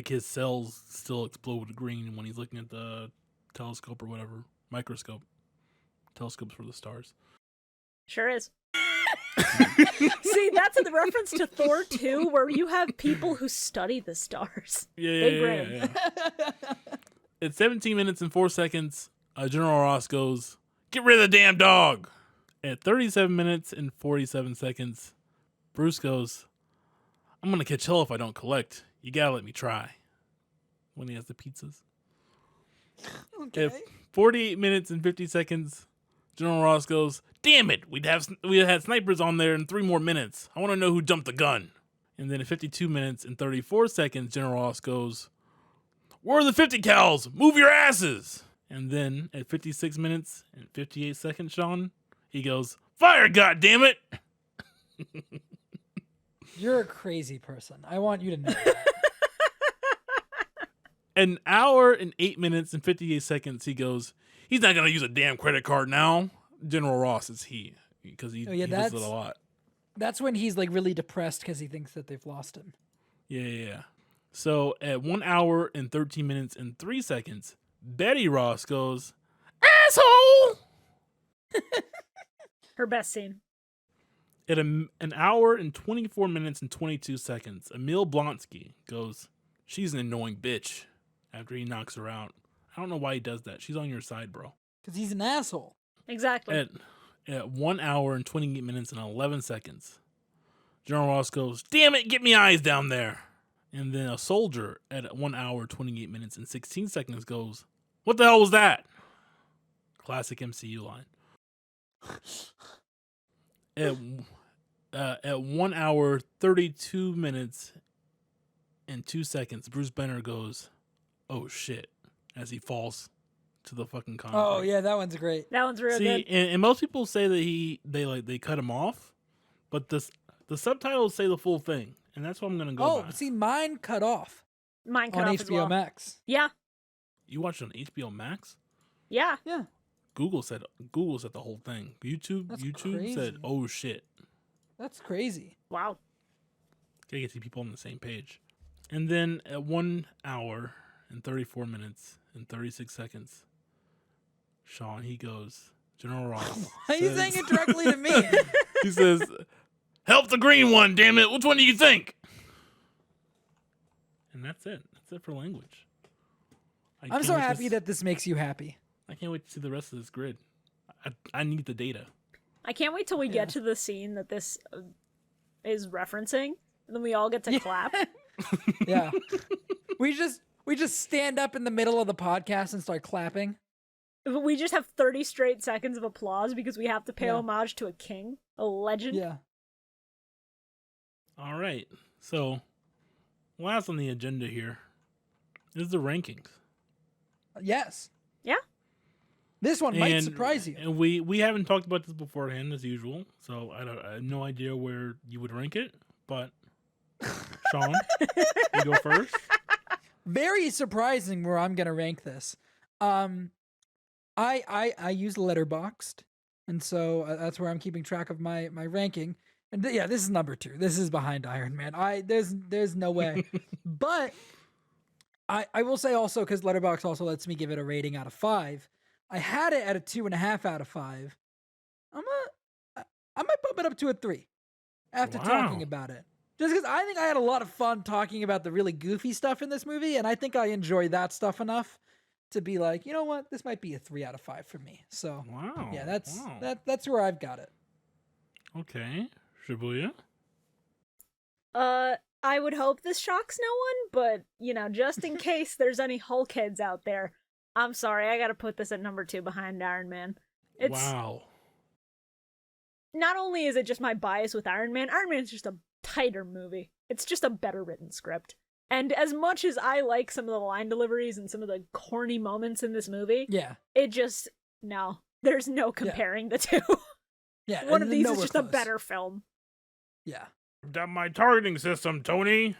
his cells still explode green when he's looking at the telescope or whatever microscope. Telescopes for the stars. Sure is. See, that's a reference to Thor 2, where you have people who study the stars. Big brain. Yeah. At 17 minutes and 4 seconds, General Ross goes, "Get rid of the damn dog." At 37 minutes and 47 seconds, Bruce goes, "I'm going to catch hell if I don't collect. You got to let me try." When he has the pizzas. Okay. At 48 minutes and 50 seconds, General Ross goes, "Damn it, we had snipers on there in 3 more minutes. I want to know who jumped the gun." And then at 52 minutes and 34 seconds, General Ross goes, "Where are the 50 cals? Move your asses." And then at 56 minutes and 58 seconds, Shawn, he goes, "Fire, goddammit!" You're a crazy person. I want you to know that. An hour and 8 minutes and 58 seconds, he goes, "He's not going to use a damn credit card now." General Ross is he, because he does it a lot. That's when he's really depressed because he thinks that they've lost him. Yeah. So at 1 hour and 13 minutes and 3 seconds, Betty Ross goes, "Asshole!" Her best scene. At an hour and 24 minutes and 22 seconds, Emil Blonsky goes, "She's an annoying bitch," after he knocks her out. I don't know why he does that. She's on your side, bro. Because he's an asshole. Exactly. At 1 hour and 28 minutes and 11 seconds, General Ross goes, "Damn it, get me eyes down there." And then a soldier at 1 hour, 28 minutes and 16 seconds goes, "What the hell was that?" Classic MCU line. At 1 hour, 32 minutes and 2 seconds, Bruce Banner goes, "Oh shit," as he falls to the fucking concrete. Oh yeah, that one's great. That one's real See, good. and most people say that they cut him off, but the subtitles say the full thing, and that's what I'm gonna go by. See, mine cut off Mine cut on off as HBO well. Max. Yeah. You watched it on HBO Max? Yeah. Yeah. Google said the whole thing. YouTube That's YouTube said, crazy. "Oh shit." That's crazy. Wow. Gotta get the people on the same page. And then at 1 hour and 34 minutes and 36 seconds, Shawn, he goes, General Ross. Why are you says- saying it directly to me? He says, "Help the green one, damn it. Which one do you think?" And that's it. That's it for language. I I'm can't so wait to happy s- that this makes you happy. I can't wait to see the rest of this grid. I need the data. I can't wait till we Yeah. get to the scene that this is referencing. And then we all get to clap. Yeah. we just stand up in the middle of the podcast and start clapping. We just have 30 straight seconds of applause because we have to pay Yeah. homage to a king, a legend. Yeah. All right. So, last on the agenda here is the rankings. Yes. Yeah. This one might And- surprise you. And we haven't talked about this beforehand as usual, so I have no idea where you would rank it. But Shawn, you go first. Very surprising where I'm gonna rank this. I use Letterboxd, and so that's where I'm keeping track of my ranking. And yeah, this is number 2. This is behind Iron Man. There's no way. But I will say also, because Letterboxd also lets me give it a rating out of 5. I had it at a 2.5 out of 5. I might bump it up to a 3 after talking Wow. about it. Just because I think I had a lot of fun talking about the really goofy stuff in this movie, and I think I enjoy that stuff enough to be like, you know what, this might be a 3 out of 5 for me. So Wow. yeah, that's wow. that's where I've got it. Okay. Shibuya. I would hope this shocks no one, but, just in case there's any Hulk heads out there, I'm sorry, I gotta put this at number 2 behind Iron Man. It's Wow. not only is it just my bias with Iron Man's just a tighter movie. It's just a better written script. And as much as I like some of the line deliveries and some of the corny moments in this movie, Yeah, it just, no, there's no comparing the two. yeah. One of these is nowhere just a close. better film. Yeah. Got my targeting system, Tony.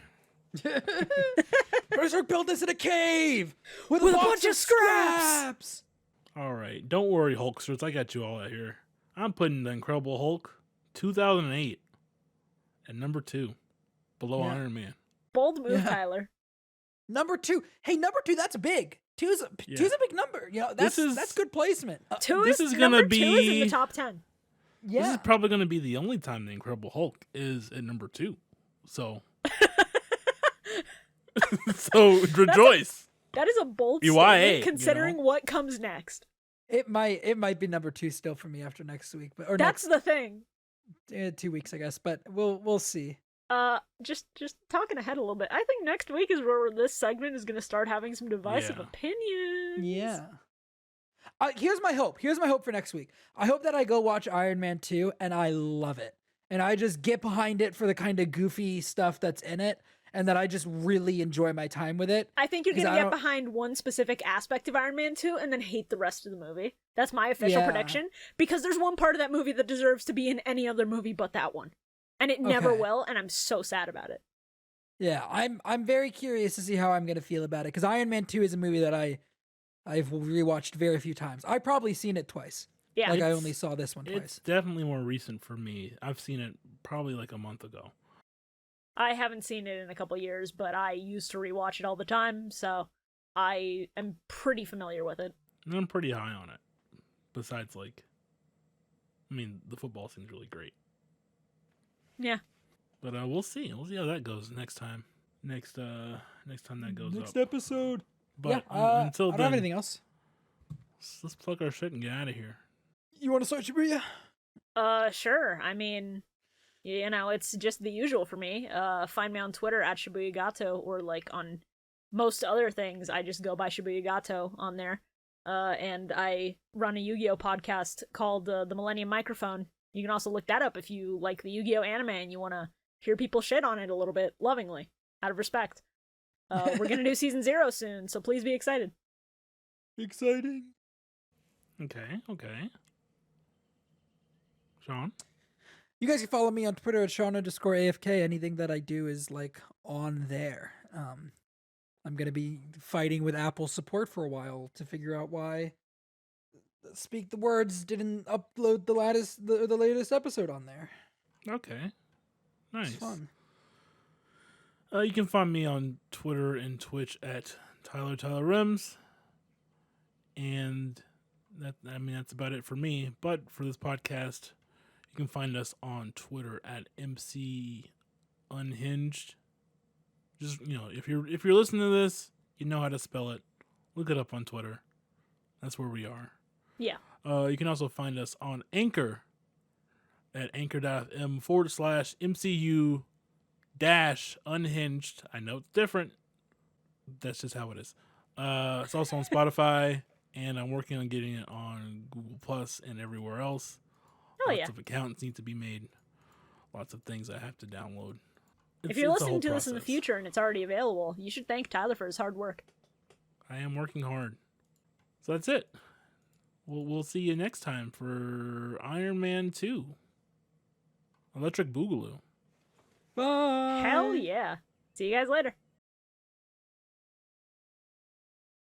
Berserk built this in a cave with With a a box bunch of scraps. All right. Don't worry, Hulksters. I got you all out here. I'm putting The Incredible Hulk 2008 at number 2, below Yeah. Iron Man. Bold move, Yeah. Tyler. Number 2. Hey, number 2. That's big. Two's a big number. You know, This is- that's good placement. this is gonna number 2 is in be- the top 10. Yeah. This is probably going to be the only time The Incredible Hulk is at number 2. So, so rejoice. That is a bold BYA, statement you considering know? what comes next. It might be number 2 still for me after next week, but or That's the thing. next 2 weeks, I guess. But we'll see. Just talking ahead a little bit. I think next week is where this segment is going to start having some divisive Yeah. opinions. Yeah. Here's my hope. Here's my hope for next week. I hope that I go watch Iron Man 2 and I love it. And I just get behind it for the kind of goofy stuff that's in it. And that I just really enjoy my time with it. I think you're 'Cause going I to get don't- behind one specific aspect of Iron Man 2 and then hate the rest of the movie. That's my official Yeah. prediction. Because there's one part of that movie that deserves to be in any other movie but that one. And it never Okay. will, and I'm so sad about it. Yeah, I'm very curious to see how I'm gonna feel about it. Because Iron Man 2 is a movie that I've rewatched very few times. I've probably seen it twice. Yeah. Like I It's- only saw this one twice. It's definitely more recent for me. I've seen it probably like a month ago. I haven't seen it in a couple years, but I used to rewatch it all the time, so I am pretty familiar with it. And I'm pretty high on it. Besides, like, I mean, the football seems really great. Yeah. But we'll see. We'll see how that goes next time. Next time that goes up. Next episode. But yeah, until I don't then, have anything else. let's plug our shit and get out of here. You want to start, Shibuya? Sure. I mean, you know, it's just the usual for me. Find me on Twitter at Shibuya Gato, or like on most other things, I just go by Shibuya Gato on there. And I run a Yu-Gi-Oh podcast called The Millennium Microphone. You can also look that up if you like the Yu-Gi-Oh anime and you want to hear people shit on it a little bit, lovingly, out of respect. We're gonna do season 0 soon, so please be excited. Exciting. Okay. Shawn? You guys can follow me on Twitter at Shawn_AFK. Anything that I do is like on there. I'm gonna be fighting with Apple support for a while to figure out why Speak the Words didn't upload the latest episode on there. Okay. Nice. It's fun. You can find me on Twitter and Twitch at Tyler Rims. And that's about it for me. But for this podcast, you can find us on Twitter at MCUnhinged. Just, if you're listening to this, you know how to spell it. Look it up on Twitter. That's where we are. Yeah. You can also find us on Anchor at anchor.m/MCU-unhinged. I know it's different. That's just how it is. It's also on Spotify, and I'm working on getting it on Google Plus and everywhere else. Lots of accounts need to be made. Lots of things I have to download. If you're listening to this in the future and it's already available, you should thank Tyler for his hard work. I am working hard. So that's it. We'll see you next time for Iron Man 2. Electric Boogaloo. Bye. Hell yeah. See you guys later.